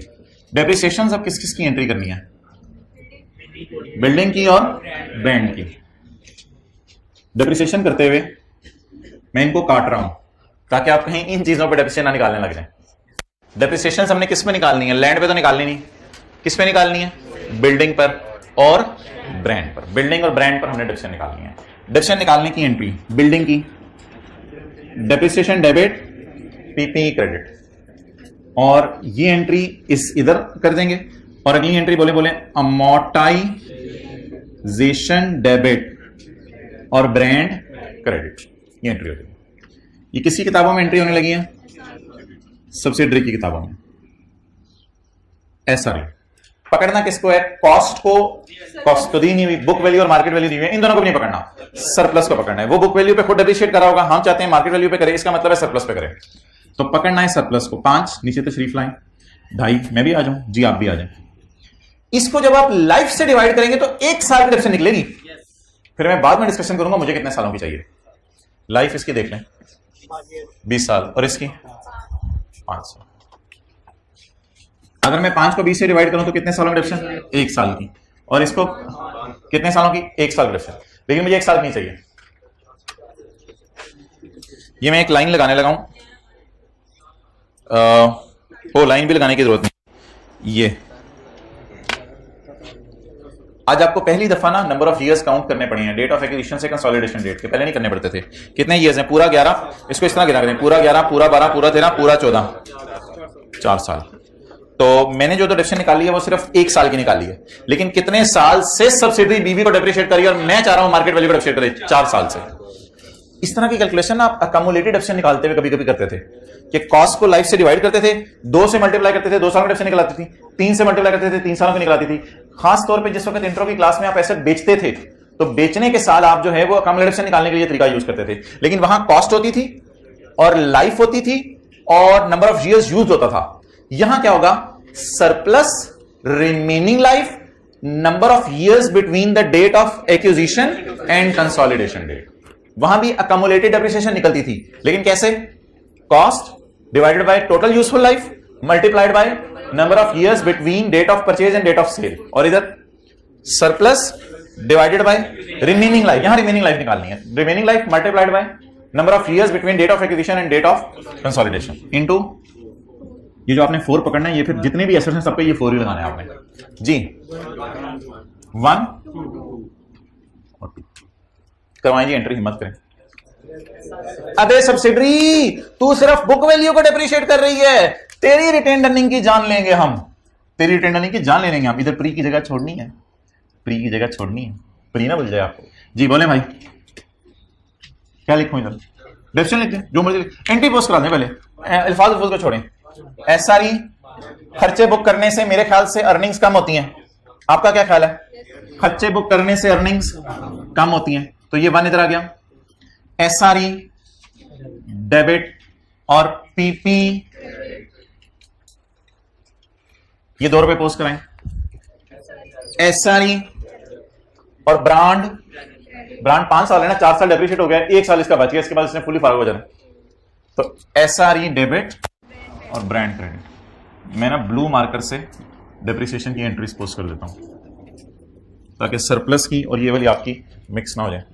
डेप्रिसिएशन अब किस किस की एंट्री करनी है? बिल्डिंग की और ब्रांड की। डेप्रिसिएशन करते हुए मैं इनको काट रहा हूं ताकि आप कहीं इन चीजों पर डेप्रिसिएशन ना निकालने लग जाए। डेप्रिसिएशन हमने किस पे निकालनी है? लैंड पे तो निकालनी नहीं, किस पे निकालनी है? बिल्डिंग पर और ब्रांड पर। बिल्डिंग और ब्रांड पर हमने डेप्रिसिएशन निकालनी है। डेप्रिसिएशन निकालने की एंट्री बिल्डिंग की, डेप्रिसिएशन डेबिट पीपी क्रेडिट, और ये एंट्री इस इधर कर देंगे और अगली एंट्री बोले बोले अमोर्टाइजेशन डेबिट और ब्रांड क्रेडिट। ये एंट्री होती है। ये किसी किताबों में एंट्री होने लगी है? सब्सिडरी की किताबों में। ऐसा नहीं पकड़ना किसको है? कॉस्ट को। कॉस्ट तो दी नहीं हुई, बुक वैल्यू और मार्केट वैल्यू दी हुई है, इन दोनों को भी नहीं पकड़ना, सरप्लस को पकड़ना है। वो बुक वैल्यू पे खुद डेप्रिशिएट करा होगा, हम चाहते हैं मार्केट वैल्यू पे करे, इसका मतलब है सरप्लस पे करे। तो पकड़ना है सरप्लस को। 5 नीचे तशरीफ लाएं, 2.5 मैं भी आ जाऊं जी, आप भी आ जाएं। इसको जब आप लाइफ से डिवाइड करेंगे तो 1 साल की डिफरेंस निकलेगी। फिर मैं बाद में डिस्कशन करूंगा मुझे कितने सालों की चाहिए। लाइफ इसकी देख लें 20 साल और इसकी 5 साल। अगर मैं 5 को 20 से डिवाइड करूं तो कितने सालों की डिफरेंस? 1 साल की। और इसको कितने सालों की? 1 साल की डिफरेंस। लेकिन मुझे 1 साल नहीं चाहिए। ये मैं एक लाइन लगाने लगा हूं, वो लाइन भी लगाने की जरूरत नहीं। ये आज आपको पहली दफा ना नंबर ऑफ इयर्स काउंट करने पड़े हैं, डेट ऑफ एक्विजिशन से कंसोलिडेशन डेट के, पहले नहीं करने पड़ते थे। कितने इयर्स हैं? पूरा 11, इसको इस तरह गिना करें, पूरा 11, पूरा 12, पूरा 13, पूरा 14, 4 साल। तो मैंने जो तो डिफरेंस निकाली है वो सिर्फ 1 साल की निकाली है, लेकिन कितने साल से सब्सिडी बीवी को डेप्रिशिएट करी और मैं चाह रहा हूं मार्केट वैल्यू को डेप्रिशिएट करे? 4 साल से। इस तरह की कैलकुलेशन आप अकम्युलेटेड डिफरेंस निकालते हुए कभी कभी करते थे कि कॉस्ट को लाइफ से डिवाइड करते थे, 2 से मल्टीप्लाई करते थे, 2 साल की डिफरेंस निकल आती थी, 3 से मल्टीप्लाई करते थे, 3 सालों की निकल आती थी। खास तौर पे जिस वक्त इंट्रो की क्लास में आप एसेट बेचते थे तो बेचने के साल आप जो है वो अकम्युलेटिव से निकालने के लिए तरीका यूज करते थे, लेकिन वहां कॉस्ट होती थी और लाइफ होती थी और नंबर ऑफ ईयर्स यूज होता था। यहां क्या होगा? Surplus, remaining life, number of years between the date of acquisition and consolidation date. वहां भी अकम्युलेटेड डेप्रिसिएशन निकलती थी, लेकिन कैसे? Cost divided by total useful life multiplied by number of years between date of purchase and date of sale, और इधर surplus divided by remaining life. यहां रिमेनिंग लाइफ निकालनी है, remaining life multiplied by number of years between date of acquisition and date of consolidation into ये जो आपने 4 पकड़ना है, ये फिर जितने भी एसेट्स हैं सब पे ये 4 ही लगाना है आपने जी। 1 और 2 करवाएं जी एंट्री, हिम्मत करें। अबे सब्सिडरी, तू सिर्फ बुक वैल्यू को डेप्रिशिएट कर रही है, तेरी रिटेन अर्निंग की जान लेंगे हम, तेरी रिटेन अर्निंग की जान ले लेंगे हम। इधर प्री की जगह छोड़नी है, प्री की जगह छोड़नी है, प्री ना भूल जाए आपको जी। बोले भाई क्या लिखूं इधर? डेफिनेशन लिख दें, जो मर्जी। एंट्री पोस्ट करा दें पहले, अल्फाज को छोड़ें। एसआरई खर्चे बुक करने से मेरे ख्याल से अर्निंग्स कम होती हैं, आपका क्या ख्याल है? खर्चे बुक करने से अर्निंग्स कम होती हैं, तो ये 1 इधर आ गया। एसआरई डेबिट और पीपी ये 2 रुपए पोस्ट कराएं। एसआरई और ब्रांड 5 साल है ना, 4 साल डेप्रिशिएट हो गया, 1 साल इसका बच गया, इसके बाद इसने फुली फारग हो जाना। तो एसआरई डेबिट और ब्रांड क्रेडिट मैं ना ब्लू मार्कर से डेप्रिसिएशन की एंट्रीज पोस्ट कर देता हूं ताकि सरप्लस की और ये वाली आपकी मिक्स ना हो जाए।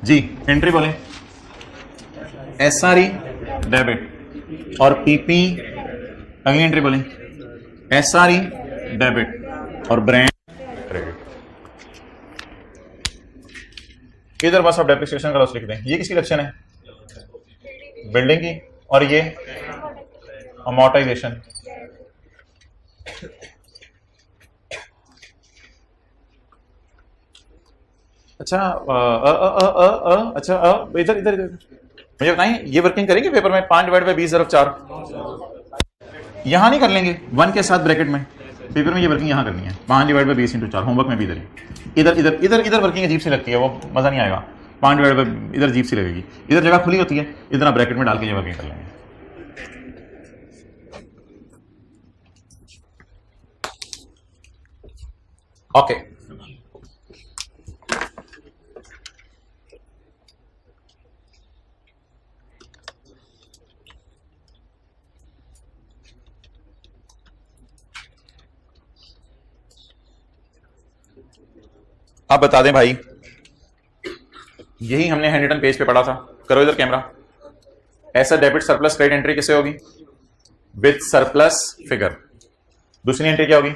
जी एंट्री बोले, एसआरई डेबिट और पीपी। अगली एंट्री बोले, एसआरई डेबिट और ब्रांड क्रेडिट। इधर बस आप डेप्रिसिएशन का लॉस लिख दें। ये किसकी लक्षण है? बिल्डिंग की, और ये अमोर्टाइजेशन। अच्छा अच्छा इधर इधर इधर मुझे बताएं, ये वर्किंग करेंगे पेपर में? 5/20/4 यहां नहीं कर लेंगे 1 के साथ ब्रैकेट में? पेपर में ये वर्किंग यहां करनी है, 5/20/4। होमवर्क में भी इधर ही, इधर इधर इधर इधर वर्किंग अजीब सी लगती है, वो मजा नहीं आएगा। 5/, इधर अजीब सी लगेगी, इधर जगह खुली होती है, इधर आप ब्रैकेट में डाल के ये वर्किंग कर लेंगे। ओके आप बता दें भाई, यही हमने हैंड रिटन पेज पे पढ़ा था। करो इधर कैमरा। ऐसा डेबिट सरप्लस क्रेडिट एंट्री किसे होगी? With surplus figure. दूसरी एंट्री क्या होगी?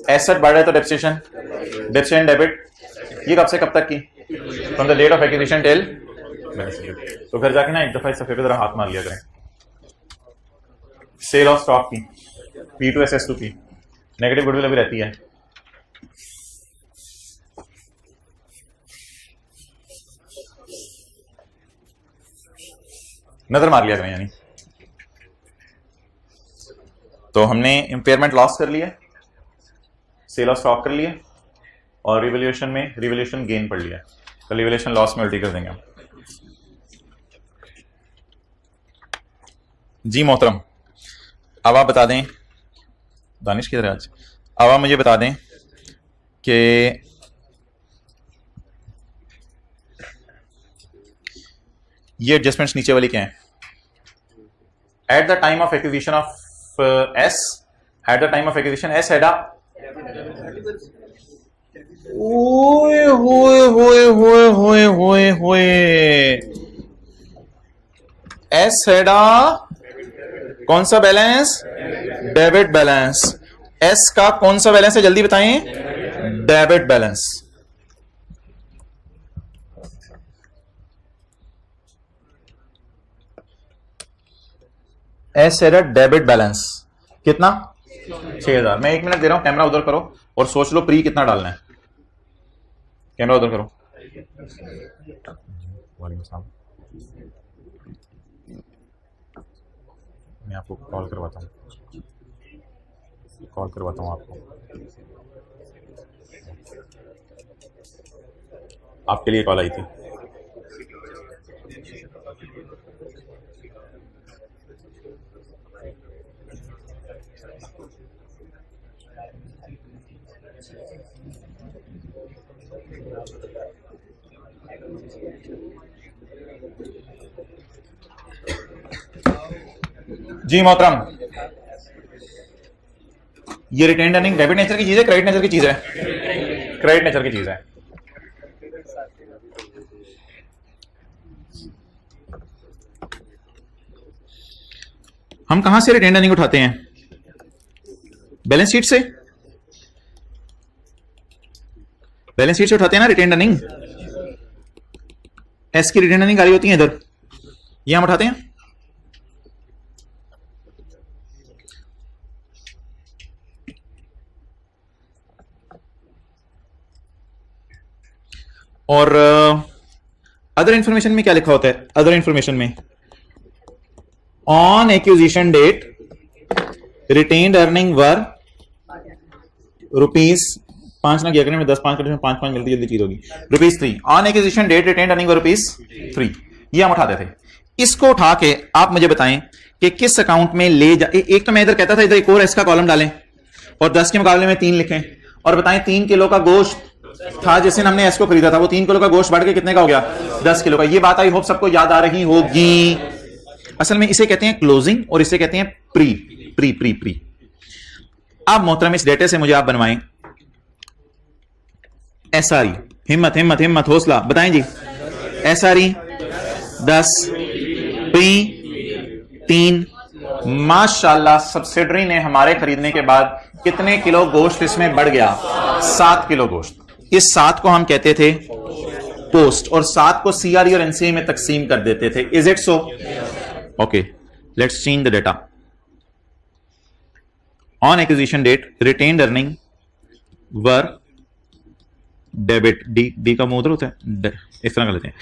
एसेट बढ़ रहा है तो डेप्रिसिएशन, डेप्रिसिएशन डेबिट। ये कब से कब तक की? From the date of acquisition till तो घर जाके ना एक दफा इस सफे पे जरा हाथ मार लिया करें। सेल ऑफ स्टॉक की P2S S2P नेगेटिव गुडविल अभी रहती है। नजर मार लिया करें यानी। तो हमने इंपेयरमेंट लॉस कर लिया, सेल ऑफ स्टॉक कर लिया और रिवैल्यूएशन में रिवैल्यूएशन गेन पढ़ लिया। तो रिवैल्यूएशन लॉस में उल्टी कर देंगे हम। जी मोहतरम, अब आप बता दें, दानिश किधर है आज, अब आप मुझे बता दें कि ये एडजस्टमेंट्स नीचे वाली क्या है? At the time of acquisition of S, at the time of acquisition S had ओए होए होए होए होए होए होए एस हैड कौन सा बैलेंस? Debit balance. एस का कौन सा बैलेंस है जल्दी बताएं? Debit balance. एस है डेबिट बैलेंस कितना? 6000। मैं 1 मिनट दे रहा हूं, कैमरा उधर करो और सोच लो प्री कितना डालना है। कैमरा उधर करो। वालेकुम सलाम। मैं आपको कॉल करवाता हूँ, आपको। आपके लिए कॉल आई थी। जी मोहतरम, ये रिटेन्ड अर्निंग डेबिट नेचर की चीज है, क्रेडिट नेचर की चीज है? क्रेडिट नेचर की चीज है। हम कहां से रिटेन्ड अर्निंग उठाते हैं? बैलेंस शीट से। बैलेंस शीट से उठाते हैं ना रिटेन्ड अर्निंग। एस की रिटेन्ड अर्निंग आ रही होती है इधर, ये हम उठाते हैं। और अदर इंफॉर्मेशन में क्या लिखा होता है? अदर इंफॉर्मेशन में on acquisition date retained earning were ₹5 ना किया करें, 10 5 करें, 5 जल्दी जल्दी चीज होगी। ₹3 on acquisition date retained earning were ₹3। ये हम उठाते थे। इसको उठा के आप मुझे बताएं कि किस अकाउंट में ले जा। एक तो मैं इधर कहता था इधर एक और इसका कॉलम डालें और 10 के मुकाबले में 3 लिखें और बताएं 3 किलो का गोश्त था जिससे हमने एस को खरीदा था, वो 3 किलो का गोश्त बढ़ के कितने का हो गया? 10 किलो का। ये बात आई होप सबको याद आ रही होगी। असल में इसे कहते हैं क्लोजिंग और इसे कहते हैं प्री प्री प्री प्री। अब मोहतरम इस डेटे से मुझे आप बनवाएं एसआरई। हिम्मत हिम्मत हिम्मत, हौसला, बताएं जी। SRE 10, pre 3। माशाल्लाह सब्सिडरी ने हमारे खरीदने के बाद कितने किलो गोश्त इसमें बढ़ गया? 7 किलो गोश्त। इस 7 को हम कहते थे पोस्ट और 7 को सीआरई और एनसीए में तकसीम कर देते थे। Is it so? Okay, let's change the data. On acquisition date retained earning were debit, D का मुंह उधर होता है, इस तरह कर लेते हैं,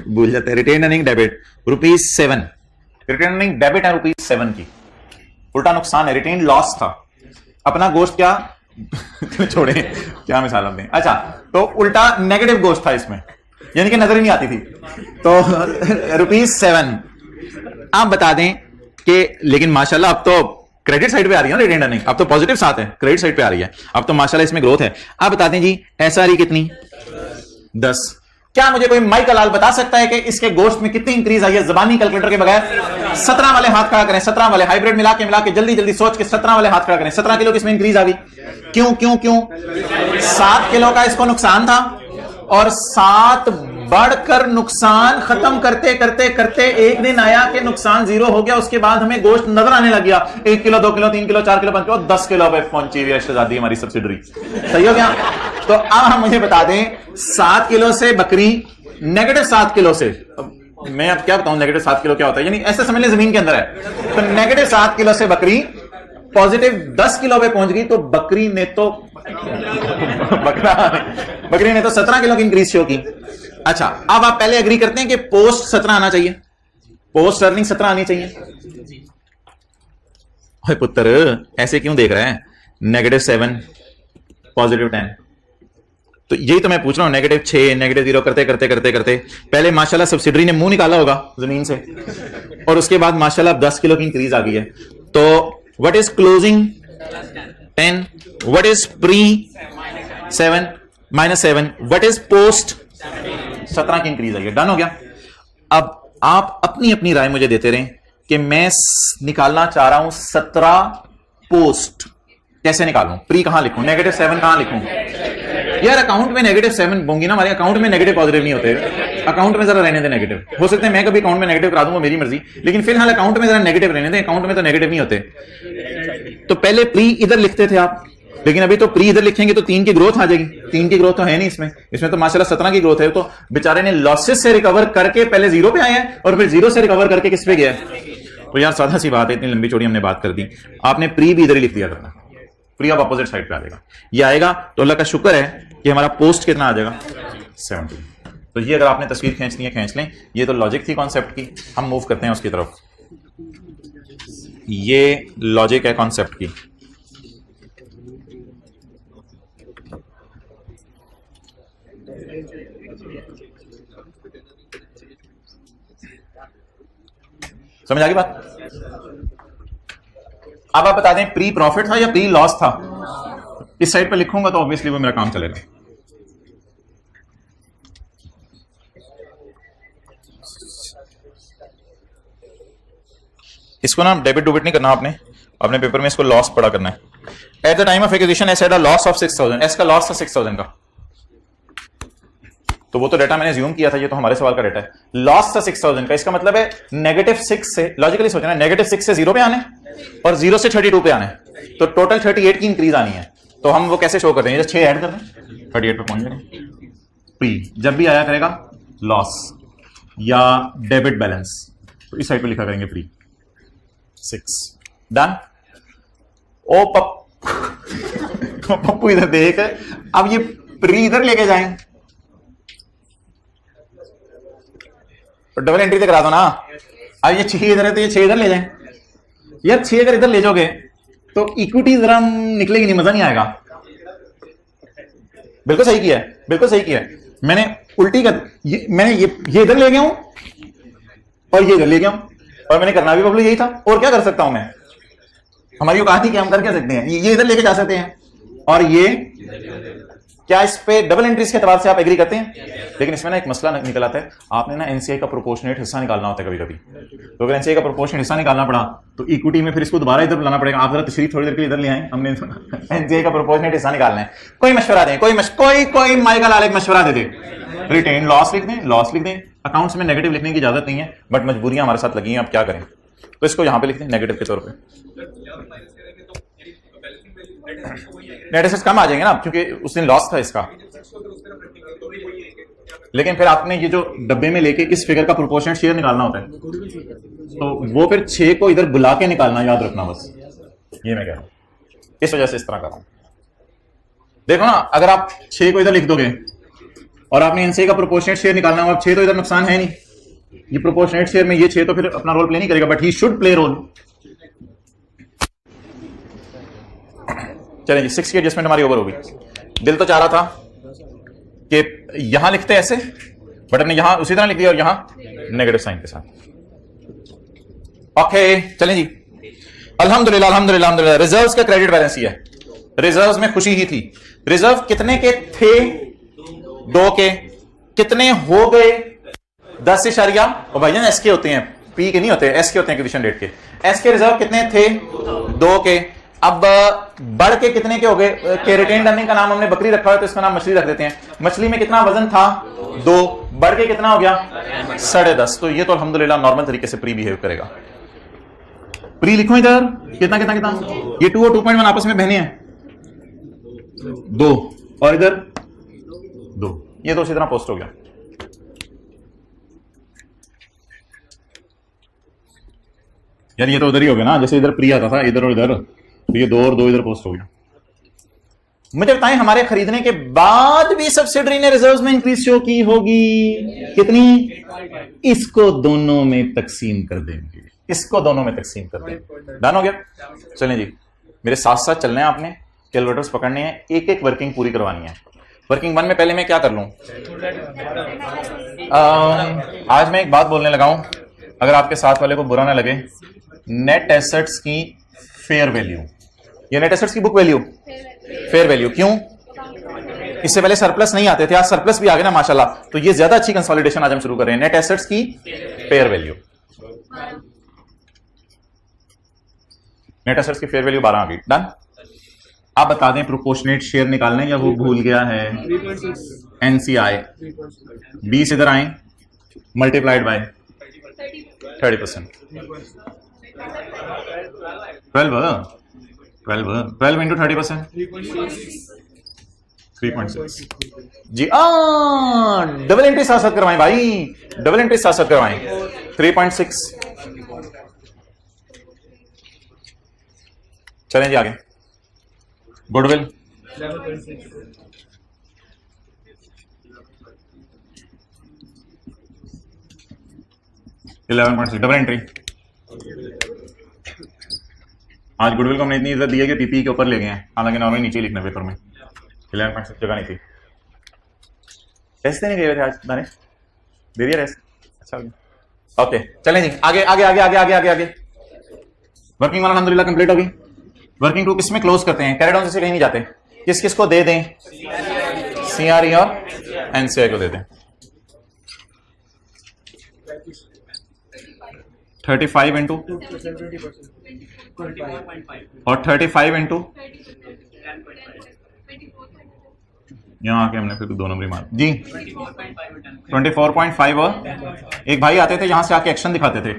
भूल जाते हैं। Retained earning debit ₹7। Retained earning debit है ₹7 की। उल्टा नुकसान है, रिटेन्ड लॉस था। अपना गोश्त क्या छोड़े, क्या मिसाल हम दें। अच्छा, तो उल्टा नेगेटिव गोश्त था इसमें, यानी कि नजर ही नहीं आती थी। तो ₹7। आप बता दें कि लेकिन माशाल्लाह अब तो क्रेडिट साइड पे आ रही है ना रिटेन्ड अर्निंग, अब तो पॉजिटिव साथ है, क्रेडिट साइड पे आ रही है, अब तो माशाल्लाह इसमें ग्रोथ है। आप बता दें जी एसआरई कितनी? 10। क्या मुझे कोई माई का लाल बता सकता है कि इसके गोश्त में कितनी इंक्रीज आई है जबानी कैलकुलेटर के बगैर? 17 वाले हाथ खड़ा करें, 17 वाले हाइब्रिड मिला के जल्दी जल्दी सोच के 17 वाले हाथ खड़ा करें। 17 किलो किसमें इंक्रीज आ गई? क्यों क्यों क्यों? 7 किलो का इसको नुकसान था और 7 बढ़कर नुकसान खत्म करते करते करते एक दिन आया कि नुकसान 0 हो गया। उसके बाद हमें गोश्त नजर आने लग गया 1 kilo 2 kilo 3 kilo 4 kilo 5 kilo 10 kilo पे पहुंची हुई है शहजादी हमारी सब्सिडरी। सही हो गया? तो अब हम मुझे बता दें 7 किलो से बकरी नेगेटिव 7 किलो से मैं अब क्या बताऊं नेगेटिव 7 किलो क्या होता है, यानी ऐसे समझ लें जमीन के अंदर है। तो नेगेटिव 7 किलो से बकरी पॉजिटिव 10 किलो पे पहुंच गई, तो बकरी ने तो बकरी ने तो 17 किलो की इंक्रीज शो की। अच्छा, अब आप पहले एग्री करते हैं कि पोस्ट 17 आना चाहिए, पोस्ट अर्निंग 17 आनी चाहिए। ओए पुत्र ऐसे क्यों देख रहे हैं, नेगेटिव 7 पॉजिटिव 10, तो यही तो मैं पूछ रहा हूं, नेगेटिव 6 नेगेटिव 0 करते करते करते करते पहले माशाल्लाह सब्सिडरी ने मुंह निकाला होगा जमीन से, और उसके बाद माशाल्लाह 10 किलो की इंक्रीज आ गई है। तो what is closing 10, what is pre 7 -7, what is post 17 की इंक्रीज आई है। डन हो गया। अब आप अपनी अपनी राय मुझे देते रहें कि मैं निकालना चाह रहा हूं 17 पोस्ट, कैसे निकालूं, प्री कहां लिखूं, नेगेटिव 7 कहां लिखूं। यार अकाउंट में नेगेटिव 7 होंगी ना, हमारे अकाउंट में नेगेटिव पॉजिटिव नहीं होते, अकाउंट में जरा रहने दे नेगेटिव। हो सकता है मैं कभी अकाउंट में नेगेटिव करा दूंगा, मेरी मर्जी, लेकिन फिलहाल अकाउंट में जरा नेगेटिव रहने दे, अकाउंट में तो नेगेटिव नहीं होते। तो पहले प्री इधर लिखते थे आप, लेकिन अभी तो प्री इधर लिखेंगे तो 3 की ग्रोथ आ जाएगी, 3 की ग्रोथ तो है नहीं इसमें, इसमें तो माशाल्लाह 17 की ग्रोथ है। तो बेचारे ने लॉसेस से रिकवर करके पहले 0 पे आए हैं और फिर 0 से रिकवर करके किस पे गया है। तो यार साधा सी बात है, इतनी लंबी चौड़ी हमने बात कर दी, आपने प्री भी इधर ही लिख दिया करना, प्री अब अपोजिट साइड पे आ जाएगा। ये आएगा तो अल्लाह का शुक्र है कि हमारा पोस्ट कितना आ जाएगा 70। तो ये अगर आपने तस्वीर खींचनी है खींच लें, ये तो लॉजिक थी कॉन्सेप्ट की। हम मूव करते हैं उसकी तरफ, ये लॉजिक है कॉन्सेप्ट की। समझ आ गई बात। अब आप बता दें प्री प्रॉफिट था या प्री लॉस था। इस साइड पे लिखूंगा तो ऑब्वियसली वो मेरा काम चलेगा। इसको ना डेबिट डुबिट नहीं करना आपने, अपने पेपर में इसको लॉस पढ़ा करना है। At the time of acquisition S had a loss of 6000, S का लॉस था 6000 का, तो वो तो डेटा मैंने ज्यूम किया था, ये तो हमारे सवाल का डेटा है। लॉस था 6000 का, इसका मतलब है नेगेटिव 6 से, लॉजिकली सोचना, नेगेटिव 6 से 0 पे आने और 0 से 32 पे आने, तो टोटल 38 की इंक्रीज आनी है। तो हम वो कैसे शो करते हैं, 6 ऐड कर दें 38 पे पहुंच जाएंगे। प्री जब भी आया करेगा लॉस या डेबिट बैलेंस, तो इस साइड पे लिखा करेंगे प्री 6। डन। ओ पप्पू इधर देख, अब ये प्री इधर लेके जाएं, डबल एंट्री तक करा दो ना। अब ये 6 इधर है तो ये 6 इधर ले जाएं। यार 6 अगर इधर ले जाओगे तो इक्विटी जरा निकलेगी नहीं, मजा नहीं आएगा। बिल्कुल सही किया है, बिल्कुल सही किया है। मैंने उल्टी कर, मैंने ये इधर ले गया हूं और ये इधर ले गया हूं, और मैंने करना भी बबलू यही था। और क्या कर सकता हूं मैं, हमारी औकात ही क्या, हम कर क्या सकते हैं। ये इधर लेके जा सकते हैं, और ये क्या इस पे डबल एंट्रीज के एतबार से आप एग्री करते हैं। लेकिन इसमें ना एक मसला निकल आता है, आपने ना एनसीआई का प्रोपोर्शनेट हिस्सा निकालना होता है कभी कभी। तो अगर एनसीआई का प्रोपोर्शनेट हिस्सा निकालना पड़ा तो इक्विटी में फिर इसको दोबारा इधर बुलाना पड़ेगा। आप जरा तशरीफ थोड़ी देर के लिए इधर ले आए, हमने एनसीआई का प्रोपोर्शनेट हिस्सा निकालना है। कोई मशवरा दें, कोई माइका लाल एक मशवरा दे दे, रिटेन लॉस लिख दें, लॉस लिख दें। अकाउंट्स में नेगेटिव लिखने की इजाजत नहीं है, बट मजबूरियां हमारे साथ लगी हैं, अब क्या करें। तो इसको यहां पे लिख दें नेगेटिव के तौर पे। नेट एसेट्स कम आ जाएंगे ना, क्योंकि उस दिन लॉस था इसका। लेकिन फिर आपने ये जो डब्बे में लेके इस फिगर का प्रोपोर्शनेट शेयर निकालना होता है, तो वो फिर 6 को इधर बुला के निकालना, याद रखना बस। ये मैं कह रहा हूं, इस वजह से इस तरह कर रहा हूं। देखो ना, अगर आप 6 को इधर लिख दोगे और आपने इनसे का प्रोपोर्शनेट शेयर निकालना हो, अब 6 तो इधर नुकसान है नहीं, ये प्रोपोर्शनेट शेयर में ये 6 तो फिर अपना रोल प्ले नहीं करेगा, but he should play role. चलें जी, 6 की एडजस्टमेंट हमारी ओवर होगी। दिल तो चाह रहा था कि यहां लिखते ऐसे, बट हमने यहां उसी तरह लिख दिया और यहां नेगेटिव साइन के साथ। ओके चलें जी, अल्हम्दुलिल्लाह अल्हम्दुलिल्लाह अल्हम्दुलिल्लाह। रिजर्व्स का क्रेडिट बैलेंस ही है, रिजर्व्स में खुशी ही थी। रिजर्व कितने के थे, 2 के, कितने हो गए 10 और भाईजान एस के होते हैं, पी के नहीं होते, एस के होते हैं एक्विजिशन डेट के। एस के रिजर्व कितने थे, 2 के। अब बढ़ के कितने के हो गए, के रिटेन अर्निंग का नाम हमने बकरी रखा है तो इसका नाम मछली रख देते हैं। मछली में कितना वजन था, 2, बढ़ के कितना हो गया 10.5। तो ये तो अल्हम्दुलिल्लाह नॉर्मल तरीके से प्री बिहेव करेगा। प्री लिखो इधर, कितना कितना कितना, ये 2 और 2.1 आपस में बहने हैं, 2 और इधर 2, ये तो उसी तरह पोस्ट हो गया। यार ये तो उधर ही हो गया ना, जैसे इधर प्री आता था इधर और इधर, तो ये 2 और 2 इधर पोस्ट हो गया। मुझे बताएं हमारे खरीदने के बाद भी सब्सिडरी ने रिजर्व्स में इंक्रीज शो की होगी कितनी? इसको दोनों में तकसीम कर देंगे, इसको दोनों में तकसीम कर देंगे। डन हो गया? चलें जी, मेरे साथ साथ चलना है, आपने कैलकुलेटर्स पकड़ने हैं, एक एक वर्किंग पूरी करवानी है। वर्किंग 1 में पहले मैं क्या कर लूं? आज मैं एक बात बोलने लगा हूं, अगर आपके साथ वाले को बुरा ना लगे, नेट एसेट्स की फेयर वैल्यू, ये नेट एसेट्स की बुक वैल्यू, फेयर वैल्यू। क्यों? इससे पहले सरप्लस नहीं आते थे, आज सरप्लस भी आ गए ना माशाल्लाह, तो ये ज्यादा अच्छी कंसोलिडेशन आज हम शुरू कर रहे हैं। नेट एसेट्स की फेयर वैल्यू, नेट एसेट्स की फेयर वैल्यू 12 आ गई। डन। आप बता दें प्रोपोर्शनेट शेयर निकालने या वो भूल गया है? एनसीआई 20 इधर आए, मल्टीप्लाइड बाय 30%, 12 इंटू 30%, 3.6 जी। डबल एंट्री साथ साथ करवाएं भाई, डबल एंट्री साथ साथ करवाएं। 3.6। चलें जी आगे। Goodwill 11.6, double entry. आज गुडविल को हमने इतनी इज्जत दी है कि पीपी के ऊपर ले गए हैं, हालांकि नॉर्मली नीचे लिखना पेपर में। 11.6 जगह नहीं थी। रेस्ट नहीं दे रहे थे आज दानिश? दे दिया रेस्ट? अच्छा ओके, चलें जी आगे आगे आगे आगे आगे आगे आगे। वर्किंग 1 अल्हम्दुलिल्लाह कंप्लीट होगी। वर्किंग 2 किस में क्लोज करते हैं? कैरी डाउन से कहीं नहीं जाते। किस किस को दे दें? सीआरई और एनसीआई को दे दें। 35 इंटू और 35 इंटू, यहां आके हमने फिर 2 नंबर मार जी। 24.5 और एक भाई आते थे यहां से आके एक्शन दिखाते थे।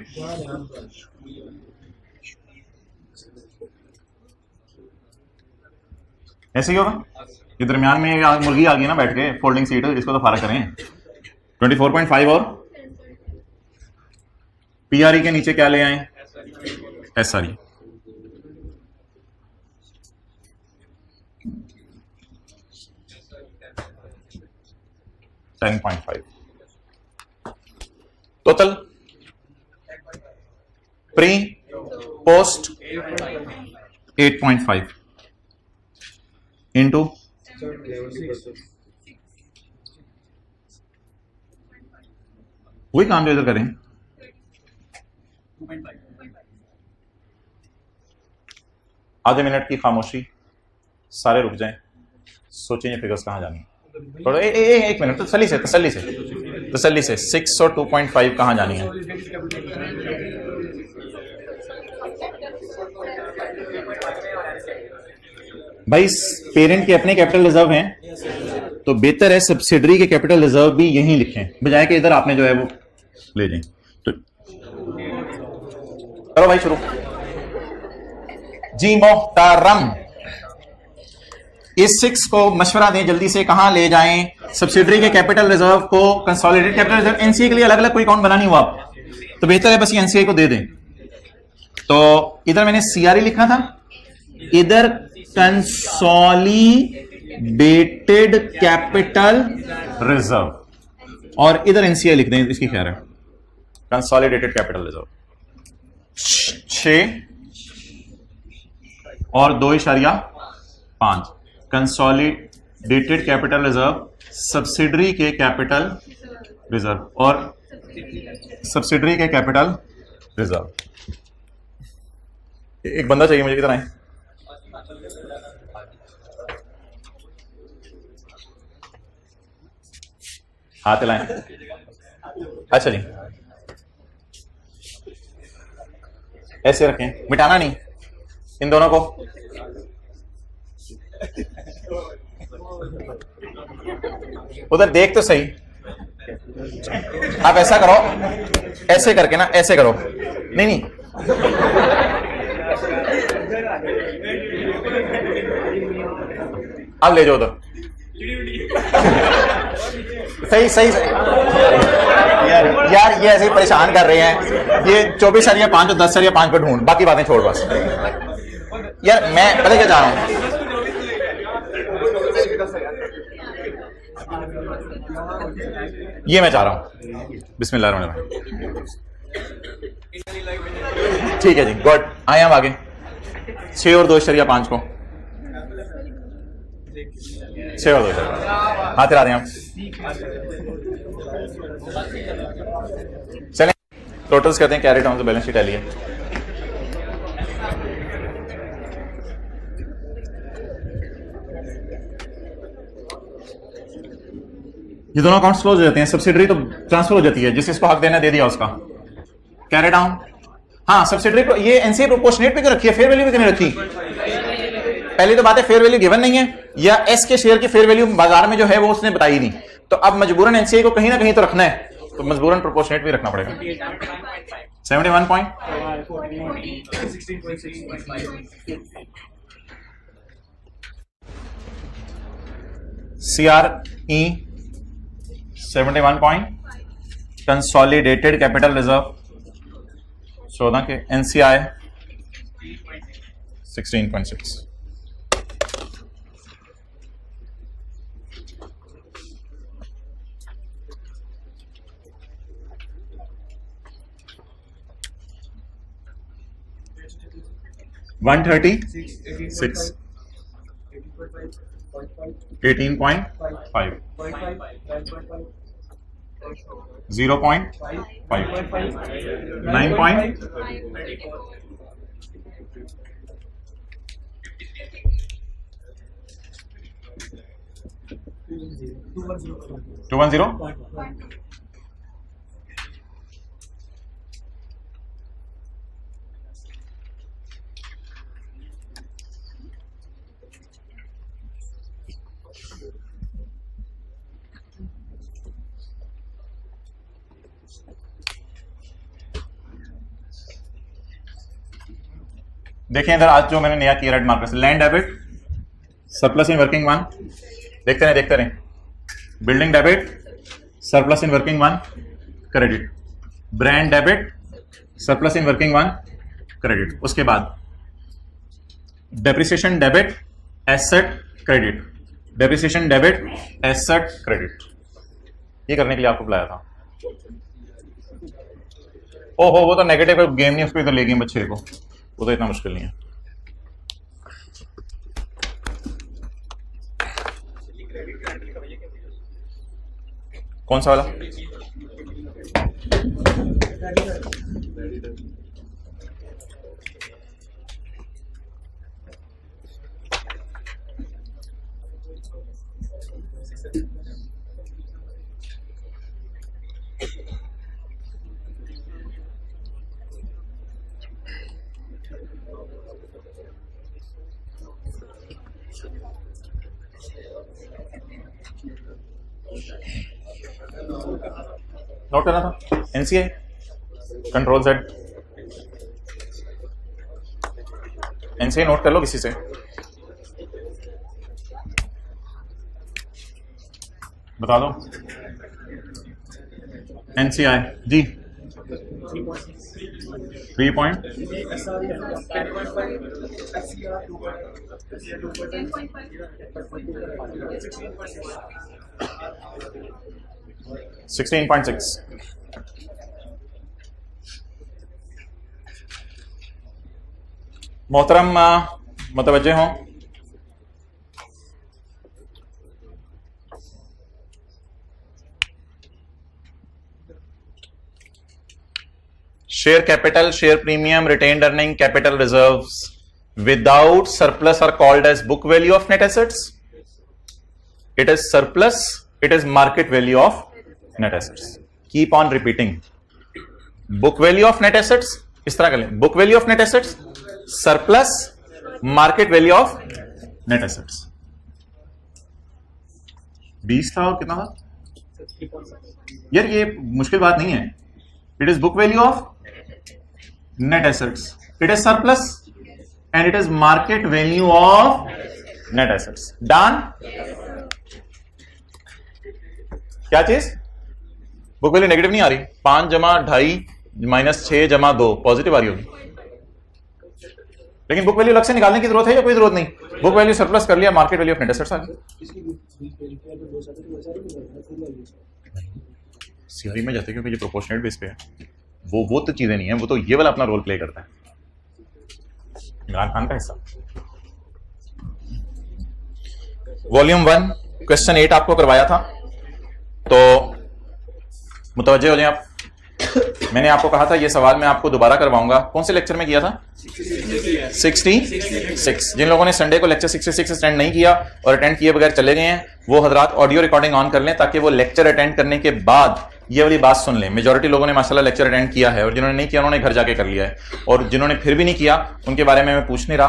ऐसे ही होगा। ये दरमियान में मुर्गी आ गई ना बैठ के, फोल्डिंग सीट, इसको तो फारा करें। 24.5 और पीआरई के नीचे क्या ले आए? SRE. Total pre post 8.5 into वही काम जो इधर करें। आधे मिनट की खामोशी, सारे रुक जाएं, सोचें ये फिगर्स कहां जानी है। थोड़ा एक मिनट, तसल्ली से 6 और 2.5 कहां जानी है? भाई पेरेंट के अपने कैपिटल रिजर्व हैं, तो बेहतर है सब्सिडरी के कैपिटल रिजर्व भी यहीं लिखें, बजाय कि इधर आपने जो है वो ले जाएं। तो करो भाई शुरू जी। मोहतरम, इस 6 को मशवरा दें जल्दी से, कहां ले जाएं? सब्सिडरी के कैपिटल रिजर्व को कंसोलिडेटेड कैपिटल रिजर्व, एनसीए के लिए अलग अलग कोई अकाउंट बना नहीं हुआ आप, तो बेहतर है बस ये एनसीए को दे दें। तो इधर मैंने सीआरई लिखा था, इधर कंसोलिडेटेड कैपिटल रिजर्व, और इधर एनसीए लिख दें, इसकी खैर है कंसोलिडेटेड कैपिटल रिजर्व 6 और 2.5 कंसोलिडेटेड कैपिटल रिजर्व सब्सिडरी के कैपिटल रिजर्व और सब्सिडरी के कैपिटल रिजर्व। एक बंदा चाहिए मुझे, किधर आए? हाथ लाएं। अच्छा जी, ऐसे रखें, मिटाना नहीं इन दोनों को। उधर देख तो सही। आप ऐसा करो, ऐसे करके ना, ऐसे करो, नहीं नहीं अब ले जाओ उधर। सही सही सही यार, यार ये ऐसे ही परेशान कर रहे हैं, ये 24.5 और 10.5 पे ढूंढ, बाकी बातें छोड़ बस। यार मैं पता क्या चाह रहा हूं, ये मैं चाह रहा हूं, बिस्मिल्लाह। ठीक है जी, गुड। आए हम आगे 6 और 2.5 को, 6 और 2 हाथ हिला दें हम। चलें टोटल्स करते हैं, कैरी डाउन बैलेंस शीट है लिए। ये दोनों अकाउंट्स क्लोज हो जाते हैं, सब्सिडरी तो ट्रांसफर हो जाती है, जिस इसको हक देना दे दिया उसका। कैरी डाउन, हाँ सब्सिडरी ये एनसीए प्रोपोर्शनेट पे क्यों रखी है, फेयर वैल्यू पे क्यों नहीं रखी? पहली तो बात है फेयर वैल्यू गिवन नहीं है, या एस के शेयर की फेयर वैल्यू बाजार में जो है वो उसने बताई नहीं, तो अब मजबूरन एनसीए को कहीं ना कहीं तो रखना है, तो मजबूरन प्रोपोर्शनेट भी रखना पड़ेगा। 71 point, CRE 71 point, consolidated capital reserve 14 के, NCI 16.6। $136, 18.5, 0.5, 9. 210. देखें इधर आज जो मैंने नया किया रेड मार्कर से, land debit surplus in working one, देखते रहे। Building debit surplus in working one credit, brand debit surplus in working one credit, उसके बाद depreciation debit asset credit, depreciation debit asset credit. ये करने के लिए आपको बुलाया था। ओहो वो तो नेगेटिव गेम नहीं, उसको तो ले गए बच्चे को, वो तो इतना मुश्किल नहीं है। कौन सा वाला? नोट करना था, NCI control Z, NCI note कर लो किसी से, बता दो। एनसीआई जी 3 पॉइंट, $16.6। मोहतरम मुतवज्जे हों, share capital, share premium, retained earning, capital reserves without surplus are called as book value of net assets. It is surplus, it is market value of net assets. Keep on repeating, book value of net assets, इस तरह कर लें, book value of net assets surplus market value of net assets. 20 था और कितना था यार, ये मुश्किल बात नहीं है। It is book value of net assets, it is surplus and it is market value of net assets. Done. क्या चीज? बुक वैल्यू नेगेटिव नहीं आ रही, 5 जमा 2.5 माइनस 6 जमा 2 पॉजिटिव आ रही होगी, लेकिन बुक वैल्यू अलग से निकालने की जरूरत है या कोई जरूरत नहीं? बुक वैल्यू सरप्लस कर लिया, market value of net assets आ गई। सीआरई में जाते क्योंकि ये प्रोपोर्शनेट बेस पे है, वो तो चीजें नहीं है, वो तो ये वाला अपना रोल प्ले करता है, इमरान खान का हिस्सा। वॉल्यूम 1 क्वेश्चन 8 आपको करवाया था, तो मुतवज्जे हो जाए आप। मैंने आपको कहा था ये सवाल मैं आपको दोबारा करवाऊंगा। कौन से लेक्चर में किया था? 66। जिन लोगों ने संडे को लेक्चर 66 अटेंड नहीं किया और अटेंड किए बगैर चले गए हैं, वो हजरात ऑडियो रिकॉर्डिंग ऑन कर लें ताकि वो लेक्चर अटेंड करने के बाद ये वाली बात सुन लें। मेजॉरिटी लोगों ने माशाल्लाह लेक्चर अटेंड किया है और जिन्होंने नहीं किया उन्होंने घर जाके कर लिया है, और जिन्होंने फिर भी नहीं किया उनके बारे में मैं पूछ नहीं रहा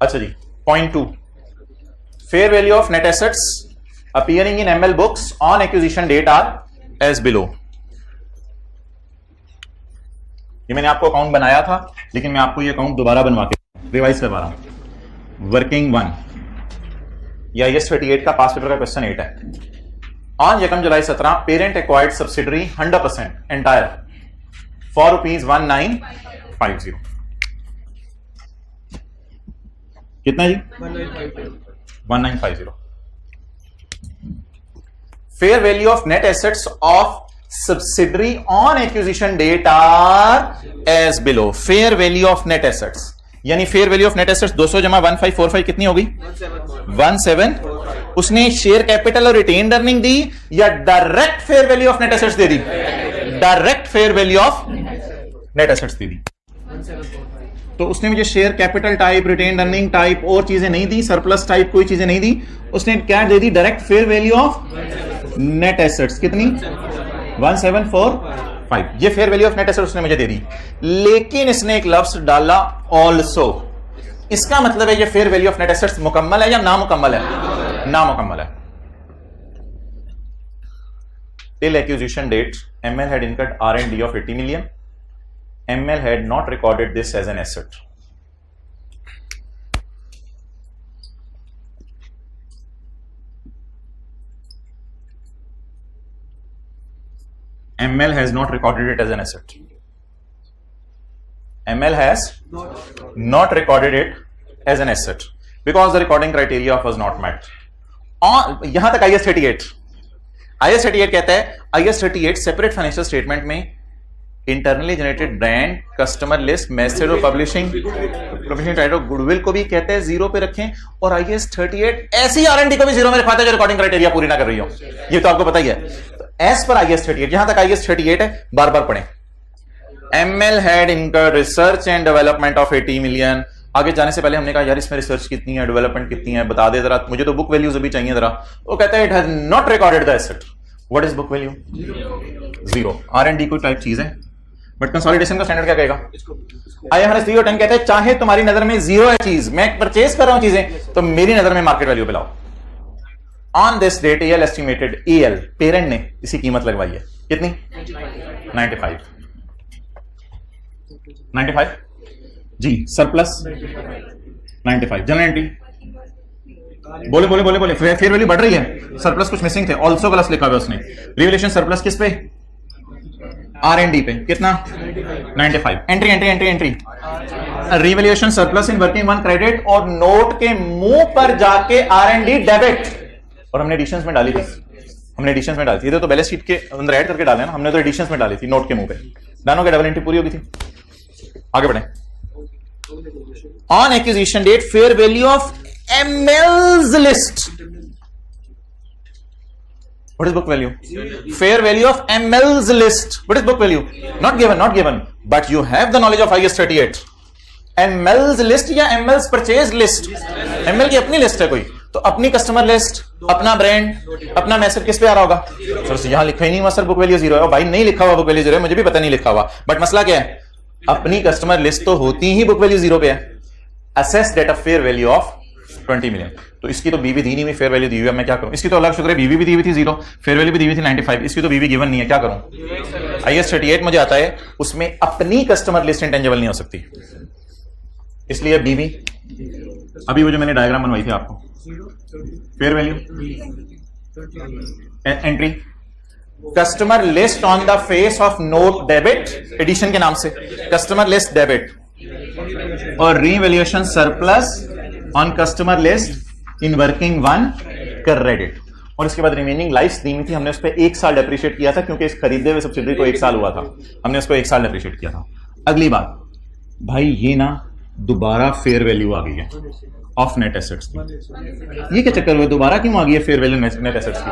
अच्छा जी, point 2, fair value of net assets appearing in ML books on acquisition date are as below. ये मैंने आपको अकाउंट बनाया था, लेकिन मैं आपको ये अकाउंट दोबारा बनवा के रिवाइज करवा रहा हूं। वर्किंग 1 या IAS 38 का पास पेपर का क्वेश्चन 8 है। On 1 July 17 parent acquired subsidiary 100% entire for ₹1950। कितना जी? 1950। Fair value of net assets of subsidiary on acquisition date are as below. Fair value of net assets यानी fair value of net assets 200 जमा 1545 कितनी होगी? 17। उसने शेयर कैपिटल और रिटेन अर्निंग दी या direct fair value of net assets दे दी? Direct fair value of net assets दे दी। तो उसने मुझे share capital type, retain earning type और चीजें नहीं दी, सरप्लस टाइप कोई चीजें नहीं दी। उसने क्या दे दी? Direct fair value of net assets. कितनी? 1745। ये fair value of net assets उसने मुझे दे दी, लेकिन इसने एक लफ्ज डाला ऑल्सो। इसका मतलब है ये fair value of net assets मुकम्मल है या नामुकम्मल है? नामुकम्मल है। Till acquisition date ML had incurred R&D of 80 million. ML had not recorded this as an asset. ML has not recorded it as an asset. ML has not recorded it as an asset because the recording criteria was not met. यहां तक IAS 38 कहता है, IAS 38 सेपरेट फाइनेंशियल स्टेटमेंट में internally generated brand, customer list, method of publishing, professional title, goodwill को भी कहते हैं जीरो पे रखें, और IAS 38 ऐसी R&D को भी जीरो में रखवाता है जो रिकॉर्डिंग क्राइटेरिया पूरी ना कर रही हो। ये तो आपको पता ही है। तो एज पर IAS 38, यहां तक IAS 38 है, बार बार पढ़ें। ML had incurred research and development of 80 million। आगे जाने से पहले हमने कहा यार इसमें रिसर्च कितनी है, डेवलपमेंट कितनी है, बता दे जरा, मुझे तो बुक वैल्यूज भी चाहिए जरा। वो कहता है it has not recorded the asset. What is book value? Zero. R&D कोई टाइप चीज है, बट कंसोलिडेशन का स्टैंडर्ड क्या कहेगा? IFRS 3 और 10 कहते हैं चाहे तुम्हारी नजर में जीरो है चीज, मैं परचेज कर रहा हूं चीजें, तो मेरी नजर में मार्केट वैल्यू पे लाओ। On this date AL estimated, AL parent ने इसकी कीमत लगवाई है कितनी? 95 जी। सरप्लस 95। जनरल एंट्री बोले फेयर वैल्यू बढ़ रही है, सरप्लस कुछ मिसिंग थे, ऑल्सो प्लस लिखा हुआ उसने। रिवैल्यूएशन सरप्लस किस पे? R&D पे। कितना? 95। Entry revaluation surplus in working 1 credit, और नोट के मुंह पर जाके R&D डेबिट, और हमने एडिशंस में डाली थी, इधर तो बैलेंस शीट के अंदर ऐड करके डाले ना, हमने तो एडिशंस में डाली थी नोट के मुंह पे। डानो के डबल एंट्री पूरी होगी थी। आगे बढ़े। On acquisition date fair value of ML's list. What is book value? Fair value of ML's list. What is book value? Not given. But you have the knowledge of IAS 38. ML's list या ML's purchase list? ML की अपनी लिस्ट है कोई, तो अपनी कस्टमर लिस्ट, अपना ब्रांड, अपना मैसेज किस पे आ रहा होगा? सर यहाँ लिखा ही नहीं हुआ सर बुक वैल्यू जीरो है। भाई नहीं लिखा हुआ बुक वैल्यू जीरो है, मुझे भी पता नहीं लिखा हुआ, बट मसला क्या है? अपनी कस्टमर लिस्ट तो होती ही बुक वैल्यू जीरो पे है। Assess date of fair value of 20 million. तो इसकी तो बीवी दी नहीं हुई, फेयर वैल्यू दी हुई है, मैं क्या करूं? इसकी तो अलग शुक्र है, बीवी भी दी हुई थी जीरो, फेयर वैल्यू भी दी हुई थी 95, इसकी तो बीवी गिवन नहीं है, क्या करूं? IAS 38 मुझे आता है, उसमें अपनी कस्टमर लिस्ट इंटेंजिबल नहीं हो सकती, इसलिए बीवी। अभी वो जो मैंने डायग्राम बनवाई थी आपको, fair value entry customer list on the face of note debit addition के नाम से, कस्टमर लिस्ट डेबिट, और revaluation surplus on customer list in working one credit. और इसके बाद रिमेनिंग लाइफ दी हुई थी, हमने उस पर 1 साल डेप्रिशिएट किया था क्योंकि इस खरीदे हुए सब्सिडरी को 1 साल हुआ था, हमने उसको 1 साल डेप्रिशिएट किया था। अगली बात भाई, ये ना दोबारा फेयर वैल्यू आ गई है ऑफ नेट एसेट्स की। ये क्या चक्कर हुआ, दोबारा क्यों आ गई है फेयर वैल्यू नेट एसेट्स की?